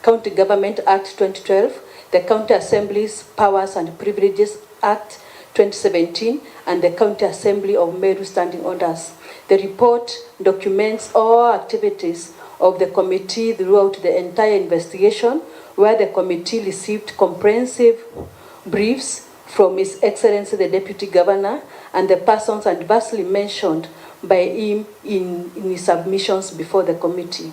County Government Act 2012, the County Assembly's Powers and Privileges Act 2017, and the County Assembly of Meru Standing Orders. The report documents all activities of the committee throughout the entire investigation, where the committee received comprehensive briefs from His Excellency the Deputy Governor and the persons adversely mentioned by him in his submissions before the committee.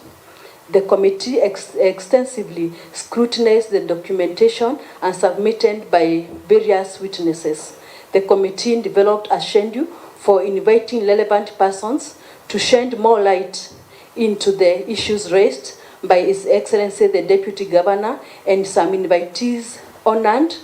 The committee extensively scrutinized the documentation and submitted by various witnesses. The committee developed a schedule for inviting relevant persons to shed more light into the issues raised by His Excellency the Deputy Governor, and some invitees honored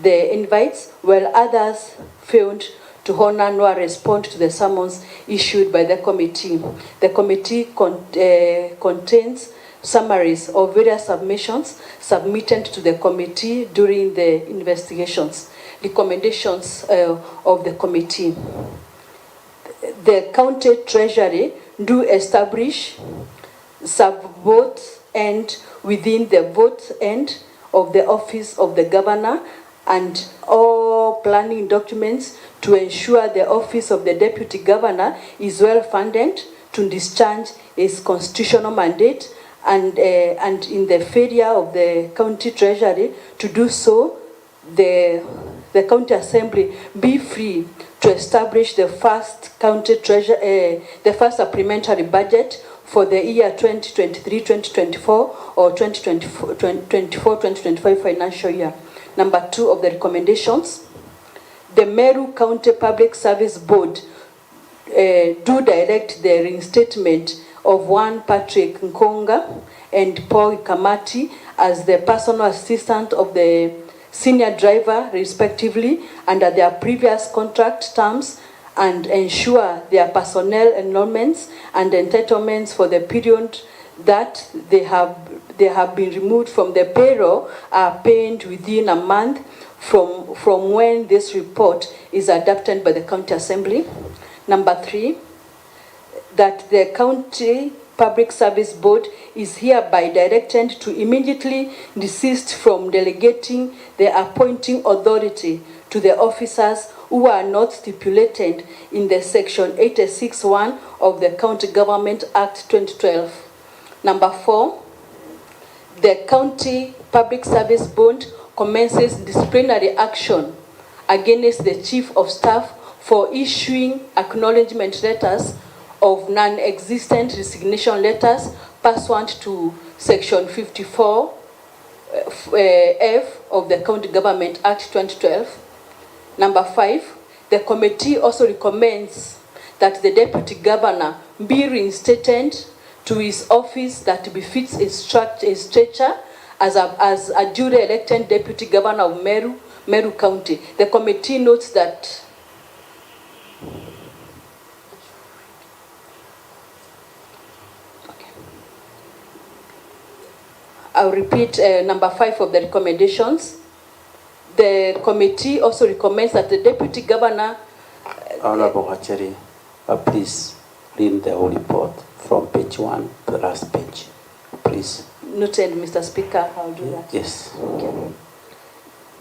the invites, while others failed to honor nor respond to the summons issued by the committee. The committee contains summaries of various submissions submitted to the committee during the investigations. Recommendations of the committee. The county treasury do establish sub-vote end within the vote end of the office of the governor, and all planning documents to ensure the office of the deputy governor is well funded to discharge its constitutional mandate, and in the failure of the county treasury to do so, the county assembly be free to establish the first county treasury, the first supplementary budget for the year 2023-2024 or 2024-2025 financial year. Number 2 of the recommendations, the Meru County Public Service Board do direct the reinstatement of one Patrick Nkonga and Paul Kamati as the personal assistant of the senior driver, respectively, under their previous contract terms, and ensure their personnel enrollments and entitlements for the period that they have been removed from the payroll are paid within a month from when this report is adopted by the County Assembly. Number 3, that the County Public Service Board is hereby directed to immediately desist from delegating the appointing authority to the officers who are not stipulated in the Section 86(1) of the County Government Act 2012. Number 4, the County Public Service Board commences disciplinary action against the Chief of Staff for issuing acknowledgement letters of non-existent resignation letters pursuant to Section 54 F of the County Government Act 2012. Number 5, the committee also recommends that the Deputy Governor be reinstated to his office that befits his stature as a duly elected Deputy Governor of Meru County. The committee notes that I'll repeat number 5 of the recommendations. The committee also recommends that the Deputy Governor... Honorable Hacheri, please read the whole report from page 1 to the last page, please. Noted, Mr. Speaker, I'll do that. Yes. Okay.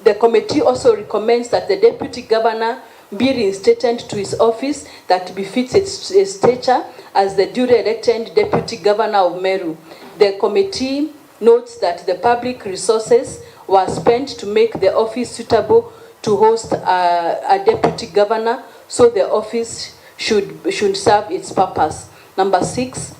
The committee also recommends that the Deputy Governor be reinstated to his office that befits its stature as the duly elected Deputy Governor of Meru. The committee notes that the public resources were spent to make the office suitable to host a Deputy Governor so the office should serve its purpose. Number 6,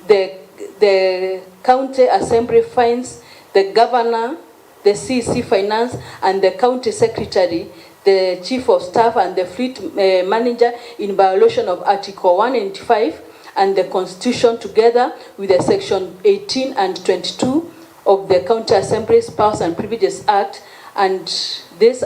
the county assembly finds the governor, the CC finance, and the county secretary, the chief of staff, and the fleet manager in violation of Article 195 and the Constitution, together with the Section 18 and 22 of the County Assembly's Powers and Privileges Act, and this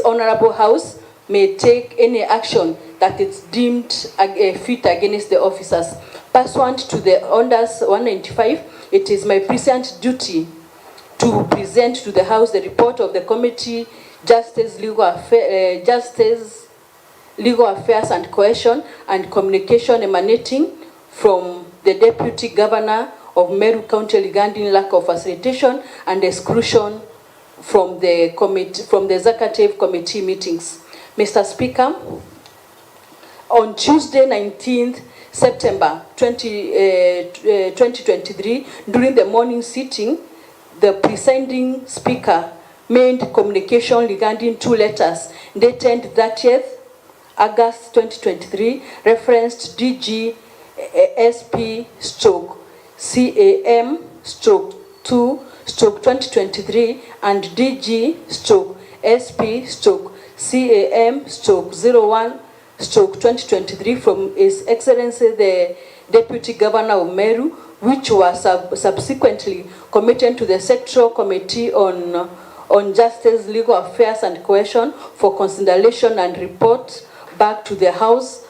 honorable house may take any action that is deemed fit against the officers. Pursuant to the Orders 195, it is my present duty to present to the House the report of the Committee Justice, Legal Affairs and Cohesion and Communication emanating from the Deputy Governor of Meru County regarding lack of facilitation and exclusion from the Executive Committee meetings. Mr. Speaker, on Tuesday, 19th September 2023, during the morning sitting, the presiding speaker made communication regarding 2 letters dated 30th August 2023, referenced DG SP CAM 2/2023 and DG SP CAM 01/2023 from His Excellency the Deputy Governor of Meru, which was subsequently committed to the Sectoral Committee on Justice, Legal Affairs and Cohesion for consideration and report back to the House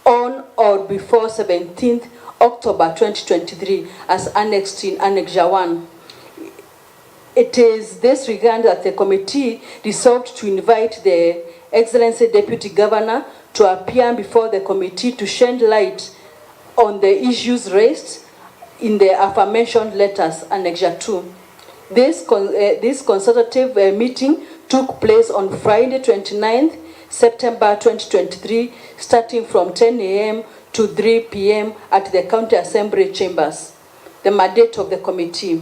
on or before 17th October 2023 as annexed in Annexure 1. It is this regard that the committee resolved to invite the Excellency Deputy Governor to appear before the committee to shed light on the issues raised in the aforementioned letters, Annexure 2. This consultative meeting took place on Friday, 29th September 2023, starting from 10 a.m. to 3 p.m. at the County Assembly Chambers. The mandate of the committee.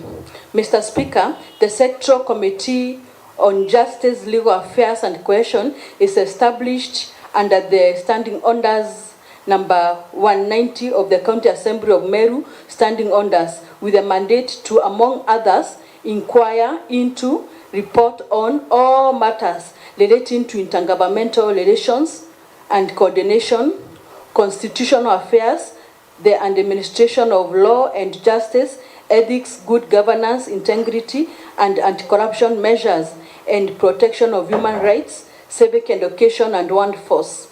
Mr. Speaker, the Sectoral Committee on Justice, Legal Affairs and Cohesion is established under the Standing Orders number 190 of the County Assembly of Meru Standing Orders, with a mandate to, among others, inquire into, report on all matters relating to intergovernmental relations and coordination, constitutional affairs, the administration of law and justice, ethics, good governance, integrity, and anti-corruption measures, and protection of human rights, civic education, and workforce.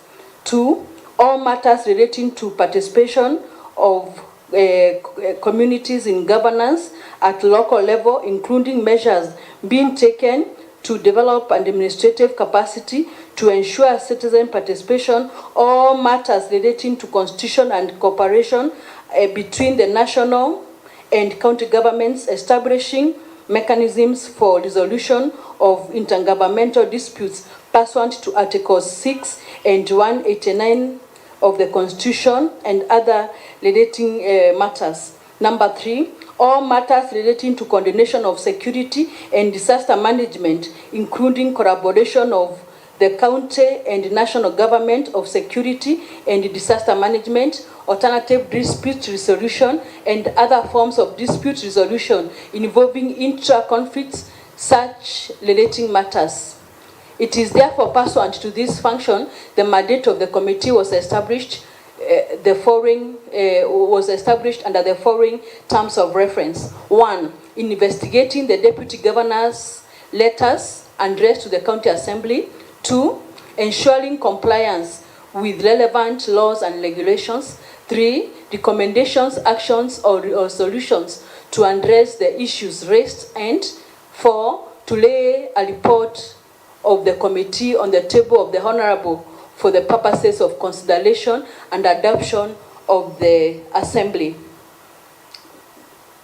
2, all matters relating to participation of communities in governance at local level, including measures being taken to develop an administrative capacity to ensure citizen participation, all matters relating to constitution and cooperation between the national and county governments, establishing mechanisms for resolution of intergovernmental disputes pursuant to Articles 6 and 189 of the Constitution, and other relating matters. Number 3, all matters relating to coordination of security and disaster management, including collaboration of the county and national government of security and disaster management, alternative dispute resolution, and other forms of dispute resolution involving intra-conflicts, such relating matters. It is therefore pursuant to this function, the mandate of the committee was established under the following terms of reference. 1, investigating the Deputy Governor's letters addressed to the County Assembly. 2, ensuring compliance with relevant laws and regulations. 3, recommendations, actions, or solutions to address the issues raised. And 4, to lay a report of the committee on the table of the Honorable for the purposes of consideration and adoption of the Assembly.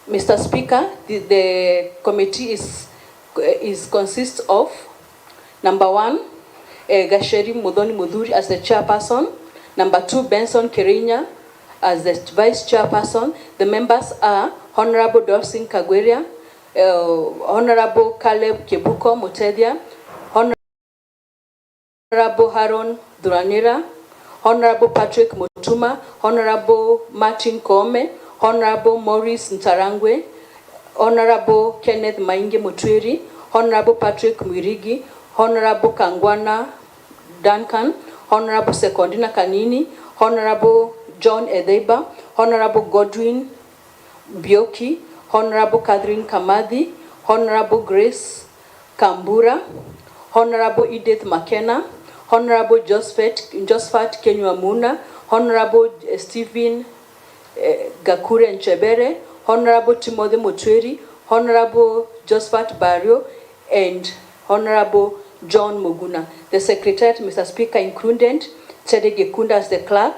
Mr. Speaker, the committee consists of, number 1, Gasheri Mudhoni as the chairperson. Number 2, Benson Kerinya as the vice chairperson. The members are Honorable Dorsin Kagweria, Honorable Caleb Kebuko Mutedia, Honorable Haron Duranira, Honorable Patrick Mutuma, Honorable Martin Kome, Honorable Maurice Ntarangwe, Honorable Kenneth Mainge Mutwiri, Honorable Patrick Mwirigi, Honorable Kangwana Duncan, Honorable Sekondina Kanini, Honorable John Edeba, Honorable Godwin Bioki, Honorable Catherine Kamadhi, Honorable Grace Kambura, Honorable Edith McKenna, Honorable Josephat Kenyuamuna, Honorable Stephen Gakure Nchebere, Honorable Timothy Mutwiri, Honorable Josephat Barrio, and Honorable John Muguna. The Secretariat, Mr. Speaker, included Tere Gekunda as the clerk,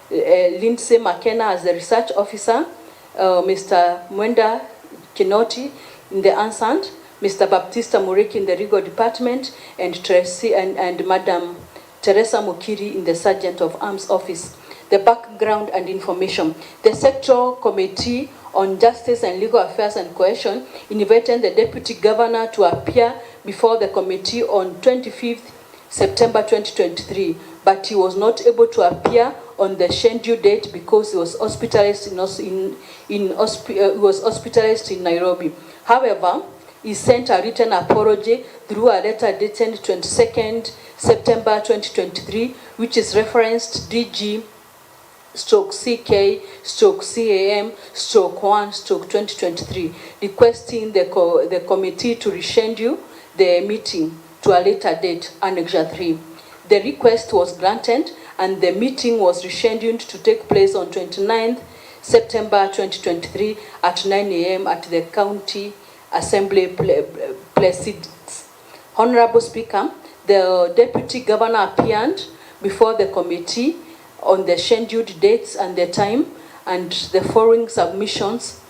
Lindsay McKenna as the research officer, Mr. Mwenda Kinoti in the Ansant, Mr. Baptista Mureki in the legal department, and Madam Teresa Mukiri in the Sergeant of Arms office. The background and information. The Sectoral Committee on Justice and Legal Affairs and Cohesion invited the Deputy Governor to appear before the committee on 25th September 2023, but he was not able to appear on the scheduled date because he was hospitalized in Nairobi. However, he sent a written apology through a letter dated 22nd September 2023, which is referenced DG/CK/CAM/1/2023, requesting the committee to reschedule the meeting to a later date, Annexure 3. The request was granted and the meeting was rescheduled to take place on 29th September 2023 at 9 a.m. at the County Assembly Precincts. Honorable Speaker, the Deputy Governor appeared before the committee on the scheduled dates and the time, and the following submissions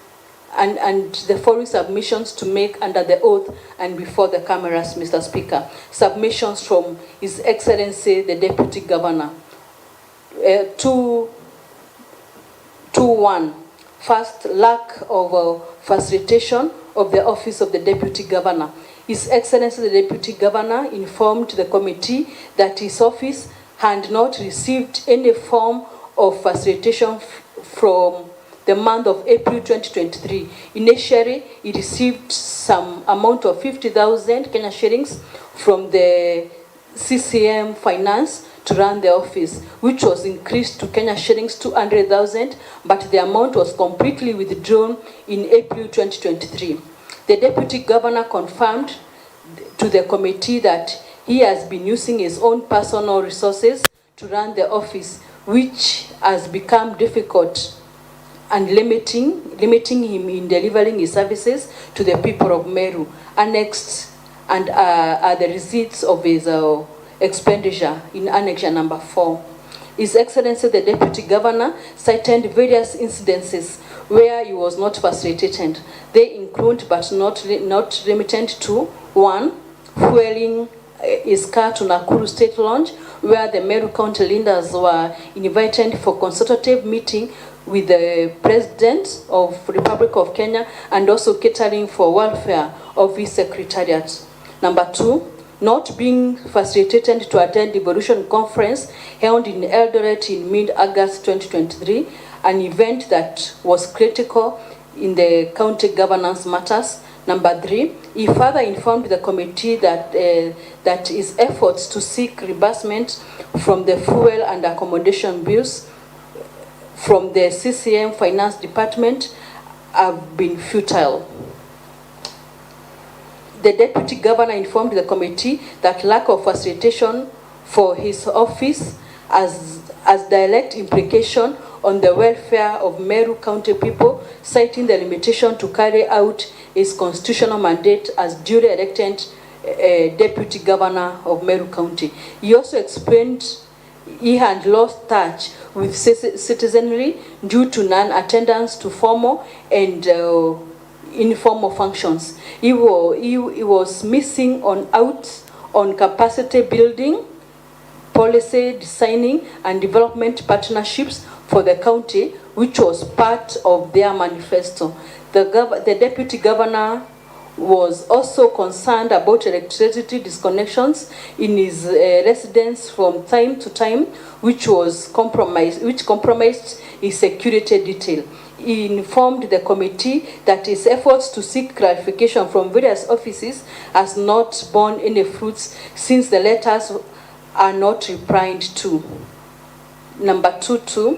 to make under the oath and before the cameras, Mr. Speaker. Submissions from His Excellency the Deputy Governor. 2.1. First, lack of facilitation of the office of the Deputy Governor. His Excellency the Deputy Governor informed the committee that his office had not received any form of facilitation from the month of April 2023. Initially, he received some amount of 50,000 Kenya shillings from the CCM Finance to run the office, which was increased to Kenya shillings 200,000, but the amount was completely withdrawn in April 2023. The Deputy Governor confirmed to the committee that he has been using his own personal resources to run the office, which has become difficult and limiting him in delivering his services to the people of Meru. Annexed and are the receipts of his expenditure in Annexure number 4. His Excellency the Deputy Governor cited various incidences where he was not facilitated. They include, but not limited to: 1, fueling his car to Nakuru State Lounge, where the Meru County leaders were invited for consultative meeting with the President of the Republic of Kenya, and also catering for welfare of his secretariat. Number 2, not being facilitated to attend the Devolution Conference held in Eldoret in mid-August 2023, an event that was critical in the county governance matters. Number 3, he further informed the committee that that his efforts to seek reimbursement from the fuel and accommodation bills from the CCM Finance Department have been futile. The Deputy Governor informed the committee that lack of facilitation for his office has direct implication on the welfare of Meru County people, citing the limitation to carry out his constitutional mandate as duly elected Deputy Governor of Meru County. He also explained he had lost touch with citizenry due to non-attendance to formal and informal functions. He was missing on capacity building, policy designing, and development partnerships for the county, which was part of their manifesto. The Deputy Governor was also concerned about electricity disconnections in his residence from time to time, which compromised his security detail. He informed the committee that his efforts to seek clarification from various offices has not borne any fruits since the letters are not replied to. Number 2.2.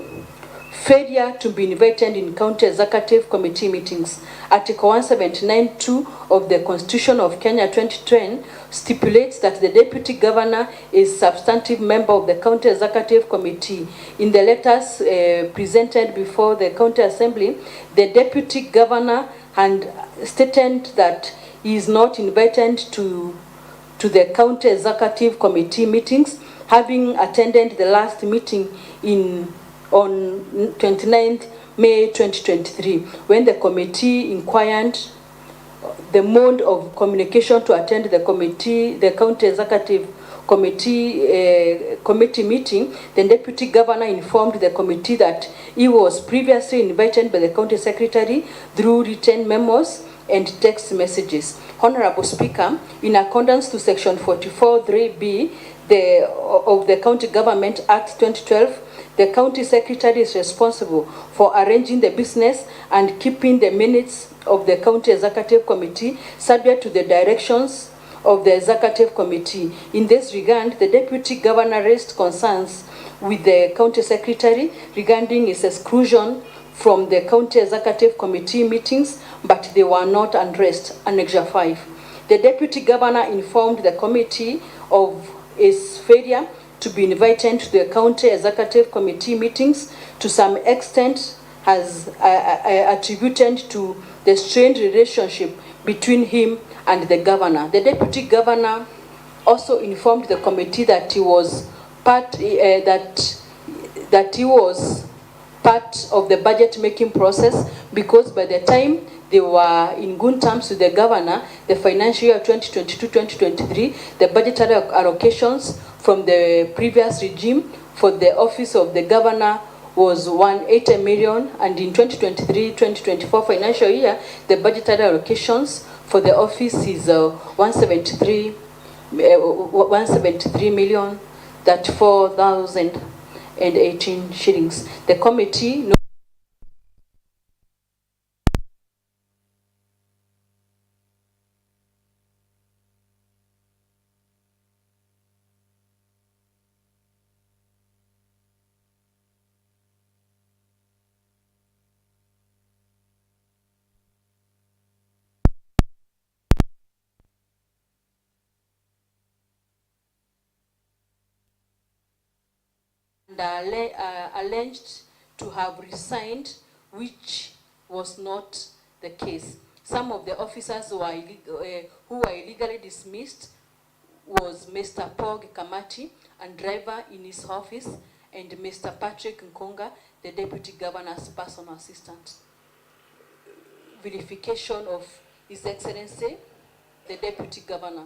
Failure to be invited in county executive committee meetings. Article 179(2) of the Constitution of Kenya 2010 stipulates that the deputy governor is substantive member of the county executive committee. In the letters presented before the county assembly, the deputy governor had stated that he is not invited to the county executive committee meetings, having attended the last meeting on 29th May 2023, when the committee inquired the mode of communication to attend the county executive committee meeting. The deputy governor informed the committee that he was previously invited by the county secretary through written memos and text messages. Honorable Speaker, in accordance to Section 44(3)(b) of the County Government Act 2012, the county secretary is responsible for arranging the business and keeping the minutes of the county executive committee, subject to the directions of the executive committee. In this regard, the deputy governor raised concerns with the county secretary regarding his exclusion from the county executive committee meetings, but they were not addressed. Annexure 5. The deputy governor informed the committee of his failure to be invited to the county executive committee meetings, to some extent has attributed to the strained relationship between him and the governor. The deputy governor also informed the committee that he was part of the budget making process, because by the time they were in good terms with the governor, the financial year 2022-2023, the budgetary allocations from the previous regime for the office of the governor was 180 million, and in 2023-2024 financial year, the budgetary allocations for the office is 173 million, that 4,018 shillings. The committee alleged to have resigned, which was not the case. Some of the officers who were illegally dismissed was Mr. Paul Gikamati, and driver in his office, and Mr. Patrick Nkonga, the deputy governor's personal assistant. Verification of His Excellency, the deputy governor.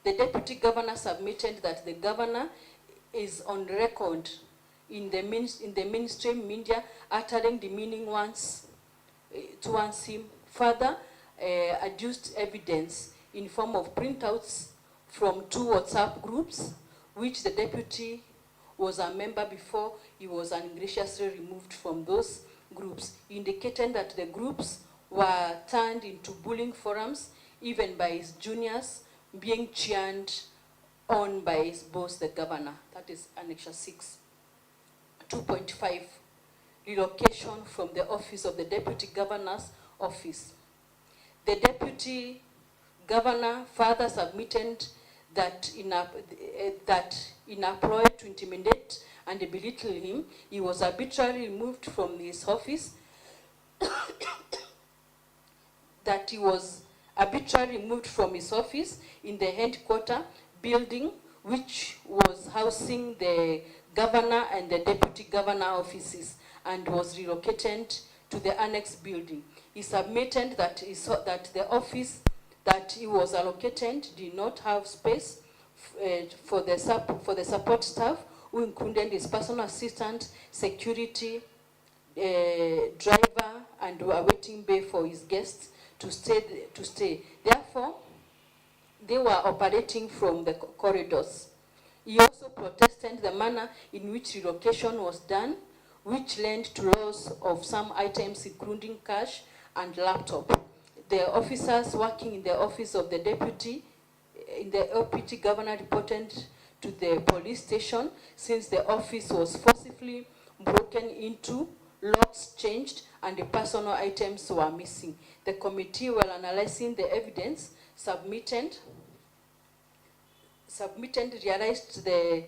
The deputy governor submitted that the governor is on record in the mainstream media uttering demeaning words towards him. Further, adduced evidence in form of printouts from 2 WhatsApp groups, which the deputy was a member before he was ungraciously removed from those groups, indicating that the groups were turned into bullying forums, even by his juniors, being cheered on by his boss, the governor. That is Annexure 6. 2.5, relocation from the office of the deputy governor's office. The deputy governor further submitted that in a ploy to intimidate and belittle him, he was arbitrarily removed from his office. That he was arbitrarily removed from his office in the headquarter building, which was housing the governor and the deputy governor offices, and was relocated to the annex building. He submitted that the office that he was allocated did not have space for the support staff, who included his personal assistant, security, driver, and a waiting bay for his guests to stay. Therefore, they were operating from the corridors. He also protested the manner in which relocation was done, which led to loss of some items including cash and laptop. The officers working in the office of the deputy governor reported to the police station since the office was forcibly broken into, locks changed, and the personal items were missing. The committee, while analyzing the evidence submitted, realized the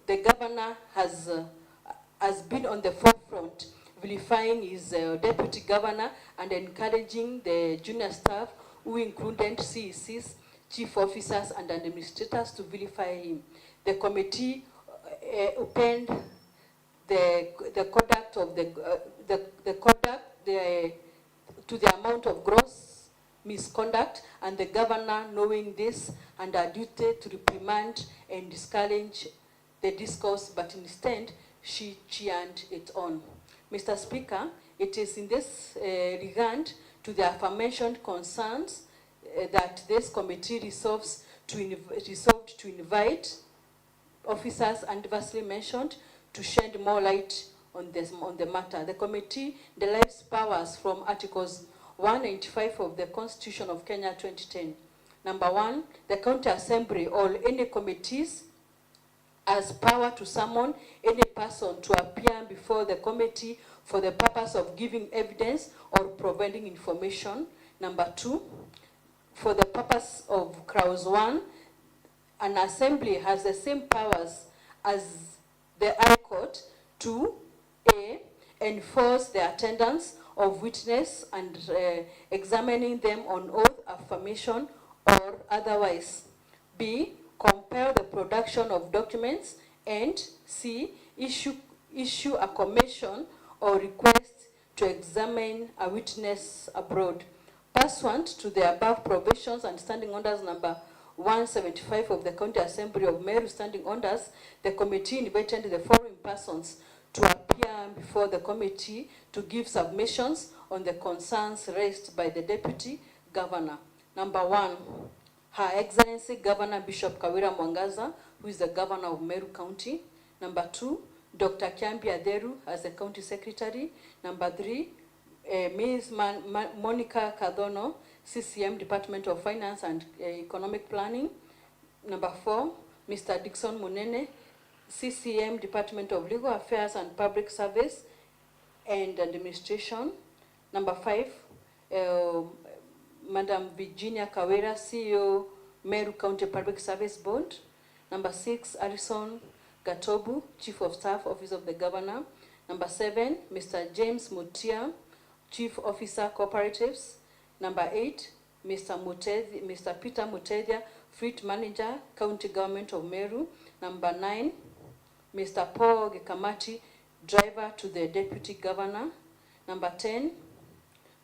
governor has been on the forefront, vilifying his deputy governor and encouraging the junior staff, who included CECs, chief officers, and administrators, to vilify him. The committee opened the conduct of to the amount of gross misconduct, and the governor, knowing this, under duty to reprimand and discourage the discourse, but instead she cheered it on. Mr. Speaker, it is in this regard to the aforementioned concerns that this committee resolved to invite officers adversely mentioned to shed more light on the matter. The committee derives powers from Articles 195 of the Constitution of Kenya 2010. Number 1, the County Assembly or any committees has power to summon any person to appear before the committee for the purpose of giving evidence or providing information. Number 2, for the purpose of Clause 1, an assembly has the same powers as the High Court to A, enforce the attendance of witness and examining them on oath, affirmation, or otherwise. B, compel the production of documents, and C, issue a commission or request to examine a witness abroad. Pursuant to the above provisions and standing orders number 175 of the County Assembly of Meru standing orders, the committee invited the following persons to appear before the committee to give submissions on the concerns raised by the Deputy Governor. Number 1, Her Excellency Governor Bishop Kawira Mwangaza, who is the Governor of Meru County. Number 2, Dr. Kiambi Aderu as the County Secretary. Number 3, Ms. Monica Kadono, CCM, Department of Finance and Economic Planning. Number 4, Mr. Dixon Munene, CCM, Department of Legal Affairs and Public Service and Administration. Number 5, Madam Virginia Kawira, CEO, Meru County Public Service Board. Number 6, Alison Gatobu, Chief of Staff, Office of the Governor. Number 7, Mr. James Mutia, Chief Officer, Cooperatives. Number 8, Mr. Peter Mutedia, Fleet Manager, County Government of Meru. Number 9, Mr. Paul Gekamati, Driver to the Deputy Governor. Number 10,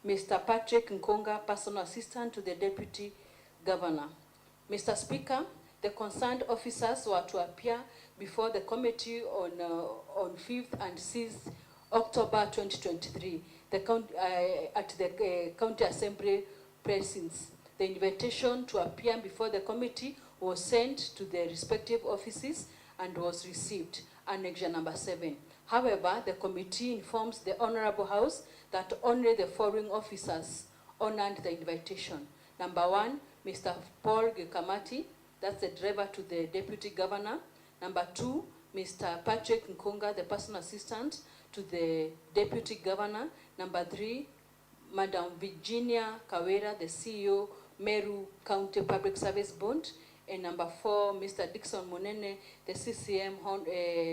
Mr. Patrick Nkonga, Personal Assistant to the Deputy Governor. Mr. Speaker, the concerned officers were to appear before the committee on 5th and 6th October 2023 at the County Assembly precincts. The invitation to appear before the committee was sent to the respective offices and was received, Annexure number 7. However, the committee informs the Honorable House that only the following officers honored the invitation. Number 1, Mr. Paul Gekamati, that's the driver to the Deputy Governor. Number 2, Mr. Patrick Nkonga, the personal assistant to the Deputy Governor. Number 3, Madam Virginia Kawira, the CEO, Meru County Public Service Board. And number 4, Mr. Dixon Munene, the CCM,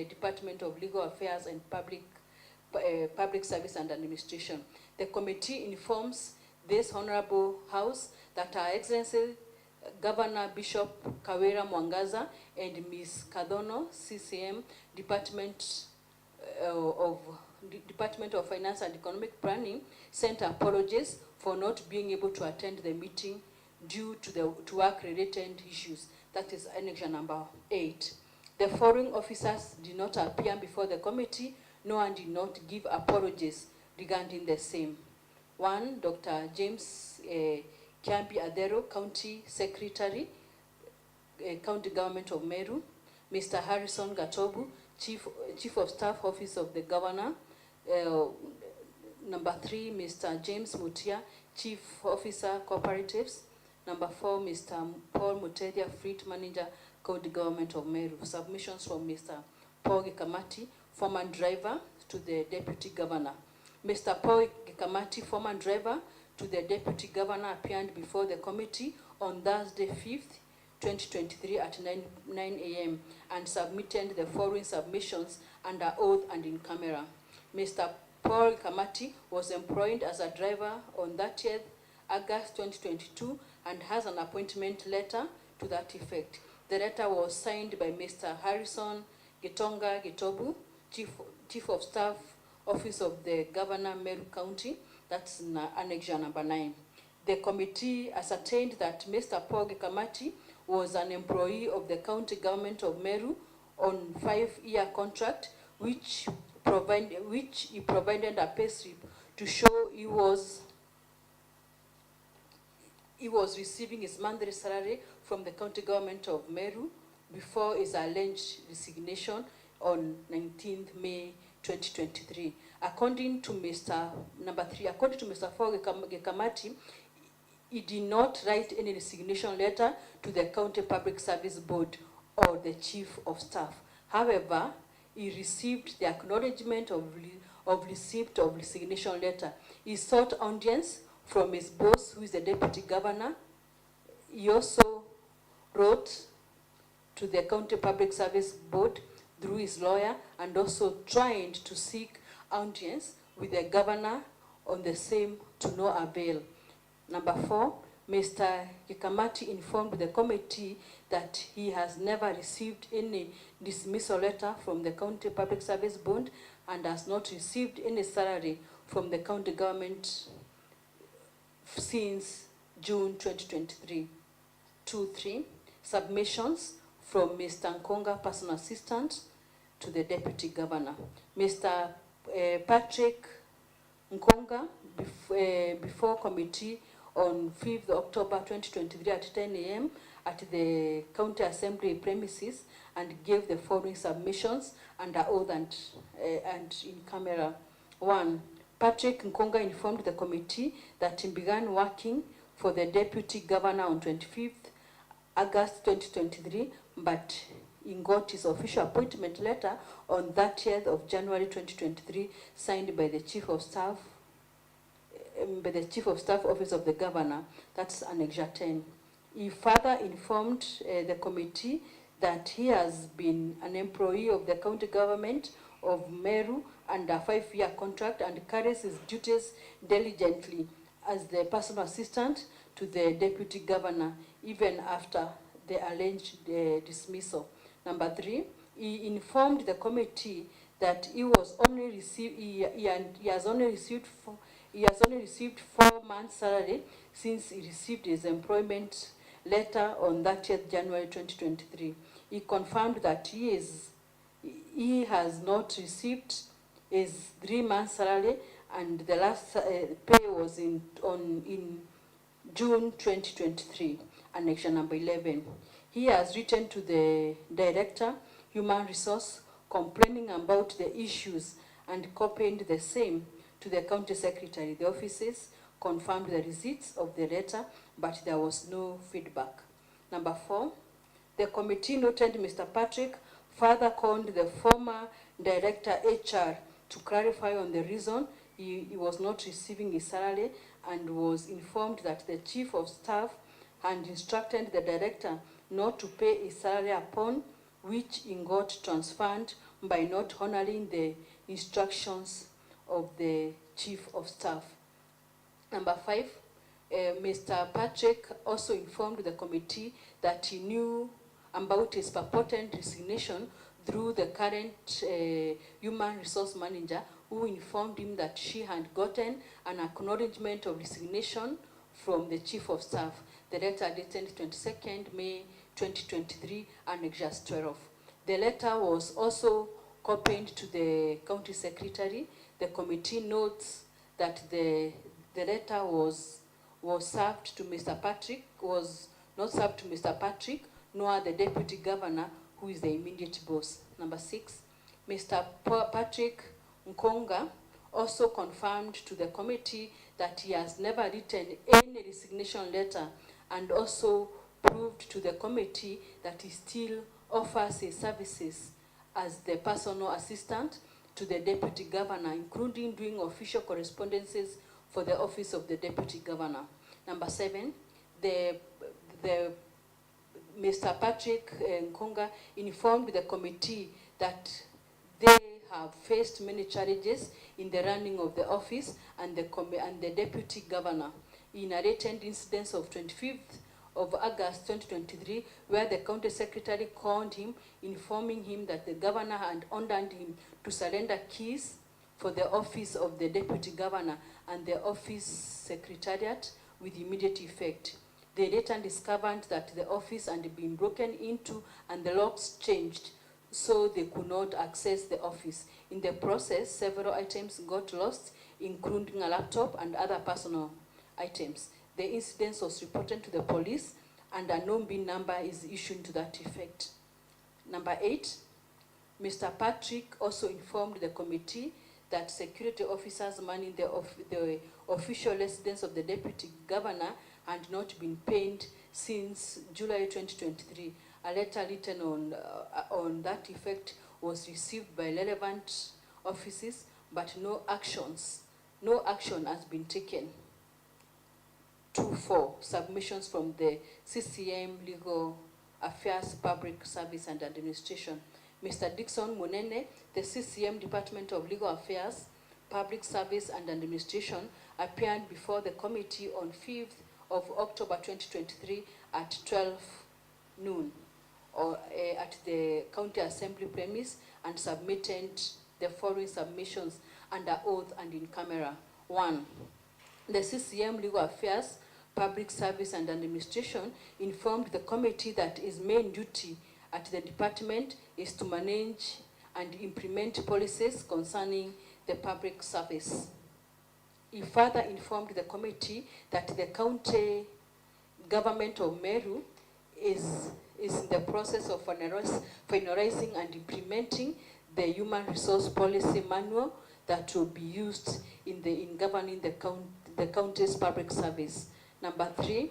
Department of Legal Affairs and Public Service and Administration. The committee informs this Honorable House that Her Excellency Governor Bishop Kawira Mwangaza and Ms. Kadono, CCM, Department of Finance and Economic Planning, sent apologies for not being able to attend the meeting due to work-related issues. That is Annexure number 8. The following officers did not appear before the committee, nor did not give apologies regarding the same. One, Dr. James Kiambi Adero, County Secretary, County Government of Meru. Mr. Harrison Gatobu, Chief of Staff, Office of the Governor. Number 3, Mr. James Mutia, Chief Officer, Cooperatives. Number 4, Mr. Paul Mutedia, Fleet Manager, County Government of Meru. Submissions from Mr. Paul Gikamati, Foreman Driver, to the Deputy Governor. Mr. Paul Gikamati, Foreman Driver, to the Deputy Governor, appeared before the committee on Thursday 5th, 2023 at 9 a.m. and submitted the following submissions under oath and in camera. Mr. Paul Kamati was employed as a driver on 30th August 2022 and has an appointment letter to that effect. The letter was signed by Mr. Harrison Gitonga Gitobu, Chief of Staff, Office of the Governor, Meru County. That's Annexure number 9. The committee ascertained that Mr. Paul Gikamati was an employee of the County Government of Meru on 5-year contract, which he provided a payslip to show he was receiving his monthly salary from the County Government of Meru before his alleged resignation on 19th May 2023. According to Mr. Number 3, according to Mr. Paul Gikamati, he did not write any resignation letter to the County Public Service Board or the Chief of Staff. However, he received the acknowledgement of receipt of resignation letter. He sought audience from his boss, who is the Deputy Governor. He also wrote to the County Public Service Board through his lawyer and also tried to seek audience with the Governor on the same to no avail. Number 4, Mr. Gikamati informed the committee that he has never received any dismissal letter from the County Public Service Board and has not received any salary from the county government since June 2023. 2-3, submissions from Mr. Nkonga, personal assistant to the Deputy Governor. Mr. Patrick Nkonga, before committee on 5th October 2023 at 10 a.m. at the County Assembly premises and gave the following submissions under oath and in camera. 1. Patrick Nkonga informed the committee that he began working for the Deputy Governor on 25th August 2023, but he got his official appointment letter on 30th of January 2023, signed by the Chief of Staff, Office of the Governor. That's Annexure 10. He further informed the committee that he has been an employee of the County Government of Meru under a 5-year contract and carries his duties diligently as the personal assistant to the Deputy Governor, even after the alleged dismissal. Number 3, he informed the committee that he has only received 4 months' salary since he received his employment letter on 30th January 2023. He confirmed that he has not received his 3 months' salary, and the last pay was in June 2023. Annexure number 11. He has written to the Director, Human Resource, complaining about the issues and copied the same to the County Secretary. The offices confirmed the receipts of the letter, but there was no feedback. Number 4, the committee noted Mr. Patrick further called the former Director HR to clarify on the reason he was not receiving his salary, and was informed that the Chief of Staff had instructed the Director not to pay his salary, upon which he got transferred by not honoring the instructions of the Chief of Staff. Number 5, Mr. Patrick also informed the committee that he knew about his purported resignation through the current Human Resource Manager, who informed him that she had gotten an acknowledgement of resignation from the Chief of Staff. The letter dated 22nd May 2023, Annexure 12. The letter was also copied to the County Secretary. The committee notes that the the letter was served to Mr. Patrick, was not served to Mr. Patrick, nor the deputy governor, who is the immediate boss. Number 6, Mr. Patrick Nkonga also confirmed to the committee that he has never written any resignation letter, and also proved to the committee that he still offers his services as the personal assistant to the deputy governor, including doing official correspondences for the office of the deputy governor. Number 7, Mr. Patrick Nkonga informed the committee that they have faced many challenges in the running of the office and the deputy governor. He narrated incidents of 25th of August 2023, where the county secretary called him, informing him that the governor had ordered him to surrender keys for the office of the deputy governor and the office secretariat with immediate effect. They later discovered that the office had been broken into and the locks changed, so they could not access the office. In the process, several items got lost, including a laptop and other personal items. The incident was reported to the police, and a non-bin number is issued to that effect. Number 8, Mr. Patrick also informed the committee that security officers manning the official residence of the deputy governor had not been paid since July 2023. A letter written on that effect was received by relevant offices, but no action has been taken. 2-4, submissions from the CCM Legal Affairs, Public Service and Administration. Mr. Dixon Munene, the CCM Department of Legal Affairs, Public Service and Administration, appeared before the committee on 5th of October 2023 at 12 noon at the County Assembly premise, and submitted the following submissions under oath and in camera. 1. The CCM Legal Affairs, Public Service and Administration informed the committee that his main duty at the department is to manage and implement policies concerning the public service. He further informed the committee that the county government of Meru is in the process of finalizing and implementing the human resource policy manual that will be used in governing the county's public service. Number 3,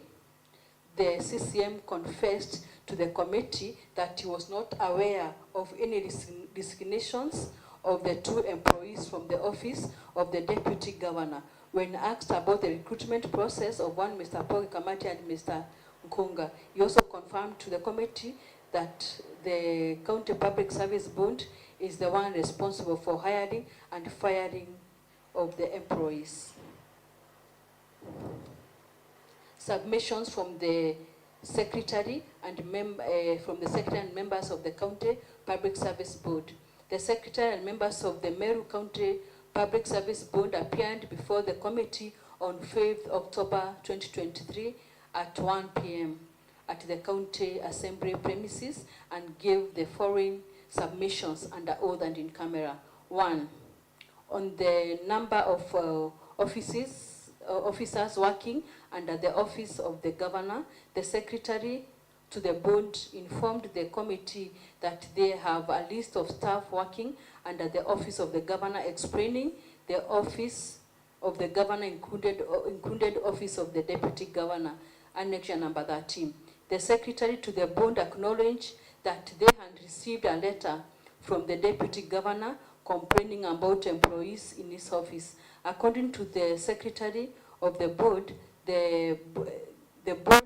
the CCM confessed to the committee that he was not aware of any resignations of the 2 employees from the office of the deputy governor. When asked about the recruitment process of one Mr. Paul Kamati and Mr. Nkonga, he also confirmed to the committee that the County Public Service Board is the one responsible for hiring and firing of the employees. Submissions from the secretary and members of the County Public Service Board. The secretary and members of the Meru County Public Service Board appeared before the committee on 5th October 2023 at 1 p.m. at the County Assembly premises and gave the following submissions under oath and in camera. 1. On the number of officers working under the office of the governor, the secretary to the board informed the committee that they have a list of staff working under the office of the governor, explaining the office of the governor included office of the deputy governor, annexure number 13. The secretary to the board acknowledged that they had received a letter from the deputy governor complaining about employees in his office. According to the secretary of the board, the board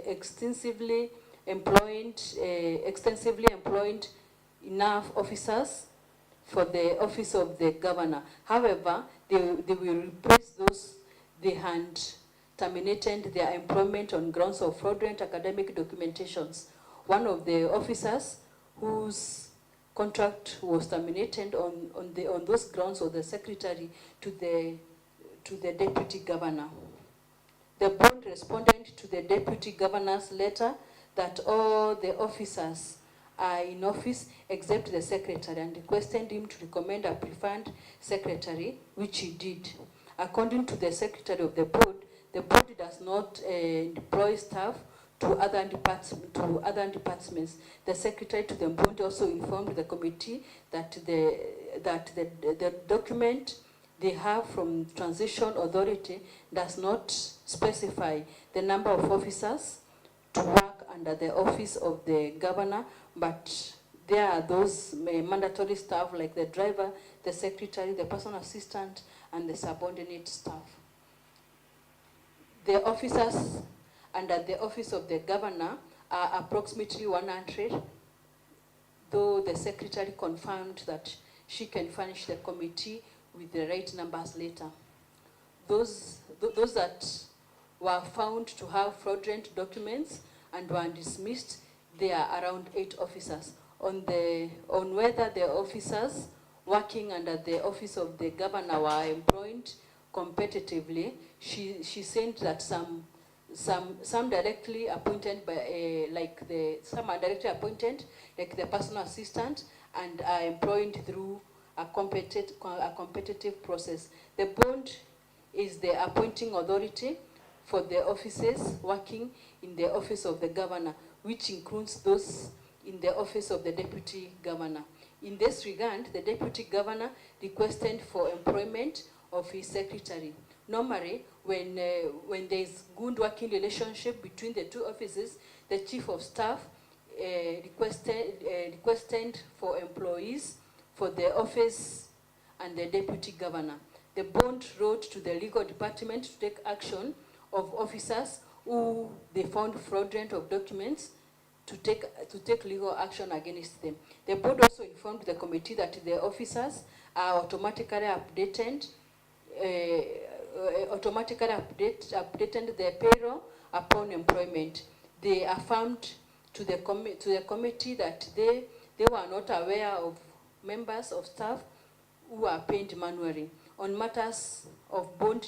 extensively employed enough officers for the office of the governor. However, they will replace those they had terminated their employment on grounds of fraudulent academic documentations. One of the officers whose contract was terminated on those grounds was the secretary to the deputy governor. The board responded to the deputy governor's letter that all the officers are in office except the secretary, and requested him to recommend a preferred secretary, which he did. According to the secretary of the board does not deploy staff to other departments. The secretary to the board also informed the committee that the document they have from Transition Authority does not specify the number of officers to work under the office of the governor, but there are those mandatory staff like the driver, the secretary, the personal assistant, and the subordinate staff. The officers under the office of the governor are approximately 100, though the secretary confirmed that she can furnish the committee with the right numbers later. Those that were found to have fraudulent documents and were dismissed, there are around 8 officers. On whether the officers working under the office of the governor were employed competitively, she said that some directly appointed by some are directly appointed like the personal assistant and are employed through a competitive process. The board is the appointing authority for the offices working in the office of the governor, which includes those in the office of the deputy governor. In this regard, the deputy governor requested for employment of his secretary. Normally, when there is good working relationship between the two offices, the chief of staff requested for employees for the office and the deputy governor. The board wrote to the legal department to take action of officers who they found fraudulent of documents, to take legal action against them. The board also informed the committee that the officers are automatically updated the payroll upon employment. They affirmed to the committee that they were not aware of members of staff who are paid manually on matters of board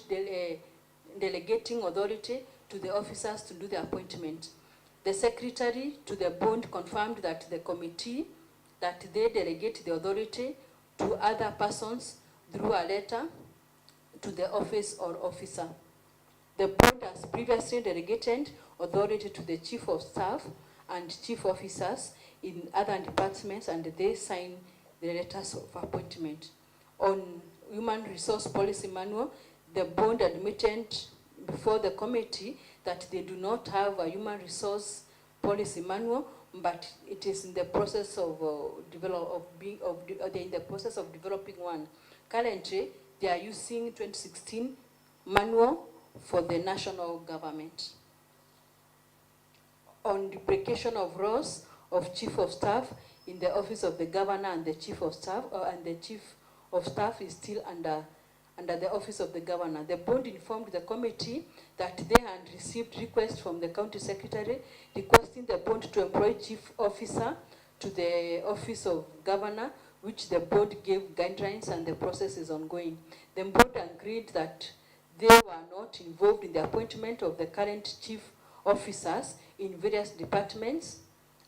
delegating authority to the officers to do the appointment. The secretary to the board confirmed that the committee that they delegate the authority to other persons through a letter to the office or officer. The board has previously delegated authority to the chief of staff and chief officers in other departments, and they sign the letters of appointment. On human resource policy manual, the board admitted before the committee that they do not have a human resource policy manual, but it is in the process of developing one. Currently, they are using 2016 manual for the national government. On duplication of roles of chief of staff in the office of the governor and the chief of staff, is still under the office of the governor. The board informed the committee that they had received requests from the county secretary requesting the board to employ chief officer to the office of governor, which the board gave guidelines and the process is ongoing. The board agreed that they were not involved in the appointment of the current chief officers in various departments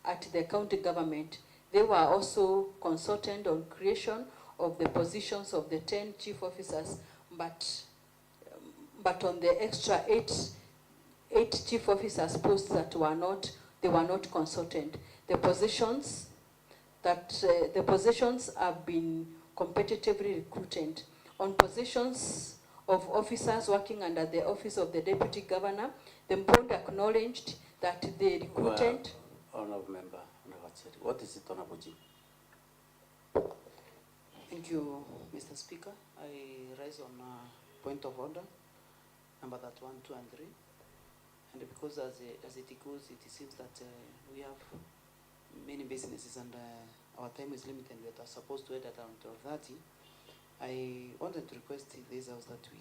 at the county government. They were also consulted on creation of the positions of the 10 chief officers, but on the extra eight chief officers posts that they were not consulted. The positions have been competitively recruited. On positions of officers working under the office of the deputy governor, the board acknowledged that they recruited. Honourable member, what is it, Honourable G? Thank you, Mr. Speaker. I rise on point of order, number 1, 2, and 3. And because as it goes, it seems that we have many businesses and our time is limited. We are supposed to end at around 12:30. I wanted to request this house that we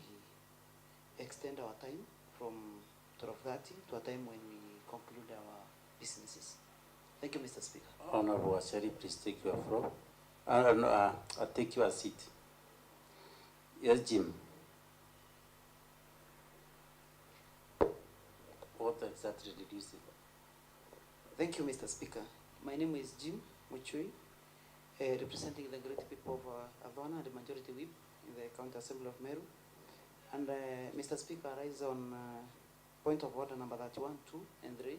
extend our time from 12:30 to a time when we conclude our businesses. Thank you, Mr. Speaker. Honourable Wacheri, please take your floor. Take your seat. Yes, Jim. What exactly did you say? Thank you, Mr. Speaker. My name is Jim Muchui, representing the great people of Ngabana, the majority whip in the County Assembly of Meru. And Mr. Speaker, I rise on point of order number 31, 2, and 3.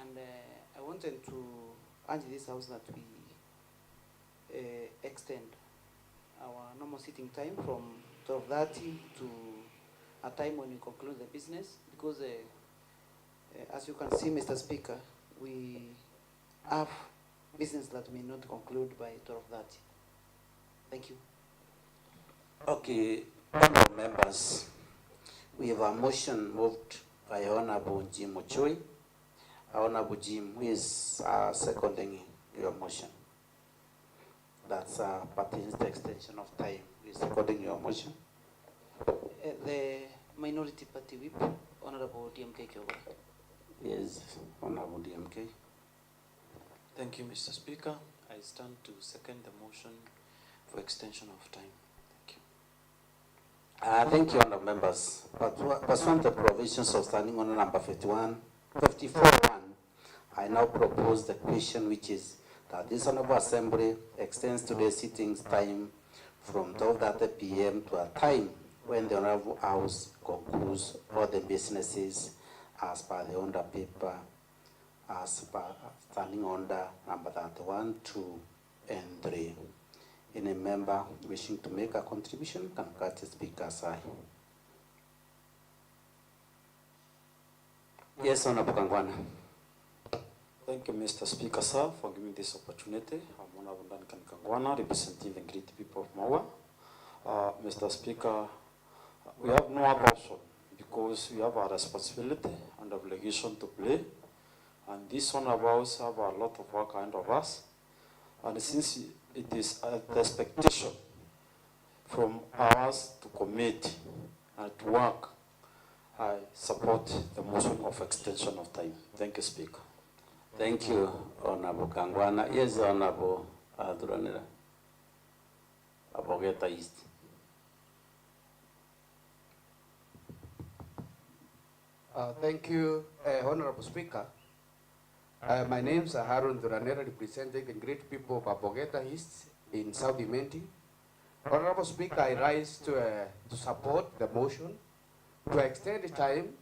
And I wanted to urge this House that we extend our normal sitting time from 12:30 to a time when we conclude the business, because as you can see, Mr. Speaker, we have business that may not conclude by 12:30. Thank you. Okay, honorable members, we have a motion moved by Honorable Jim Ochoi. Honorable Jim, who is seconding your motion. That's pertains to extension of time. Who is seconding your motion? The minority party whip, Honorable DMK Kyoga. Yes, Honorable DMK. Thank you, Mr. Speaker. I stand to second the motion for extension of time. Thank you. Thank you, honorable members. Pursuant to the provisions of standing order number 54.1, I now propose the question, which is that this honorable assembly extends today's sitting time from 12:30 p.m. to a time when the honorable house concludes all the businesses as per the order paper, as per standing order number 31, 2, and 3. Any member wishing to make a contribution can cut the speaker's eye. Yes, Honorable Ngabana. Thank you, Mr. Speaker, sir, for giving this opportunity. I'm Honorable Ngabana, representing the great people of Maua. Mr. Speaker, we have no other option because we have a responsibility and obligation to play. And these honorables have a lot of work ahead of us. And since it is the expectation from us to commit and to work, I support the motion of extension of time. Thank you, Speaker. Thank you, Honorable Ngabana. Yes, Honorable Duranera. Abogeta East. Thank you, Honorable Speaker. My name is Harun Duranera, representing the great people of Abogeta East in South Imenti. Honorable Speaker, I rise to support the motion to extend the time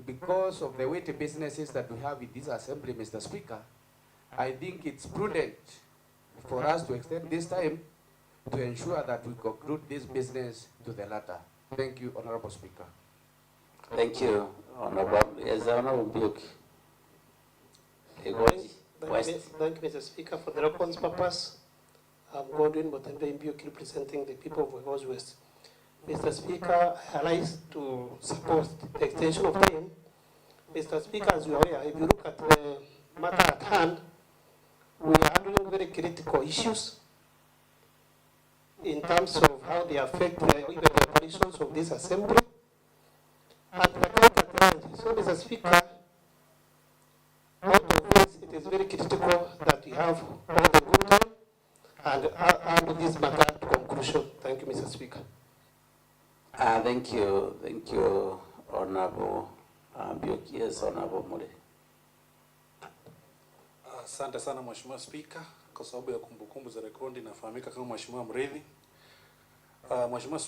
because of the weighty businesses that we have in this assembly, Mr. Speaker. I think it's prudent for us to extend this time to ensure that we conclude this business to the latter. Thank you, Honorable Speaker. Thank you, Honorable. Yes, Honorable Biuk. Thank you, Mr. Speaker. For the records purpose, I'm Godwin Botembe Mbiuki, representing the people of West West. Mr. Speaker, I rise to support the extension of time. Mr. Speaker, as you are aware, if you look at the matter at hand, we are handling very critical issues in terms of how they affect even the operations of this assembly. And so, Mr. Speaker, out of this, it is very critical that we have all the good time and this matter to conclusion. Thank you, Mr. Speaker. Thank you, Honorable Biuk. Yes, Honorable Mure. Asante sana Mheshimiwa Spika, kwa sababu ya kumbukumbu za rekodi nafahamika kama Mheshimiwa Mridhi. Mheshimiwa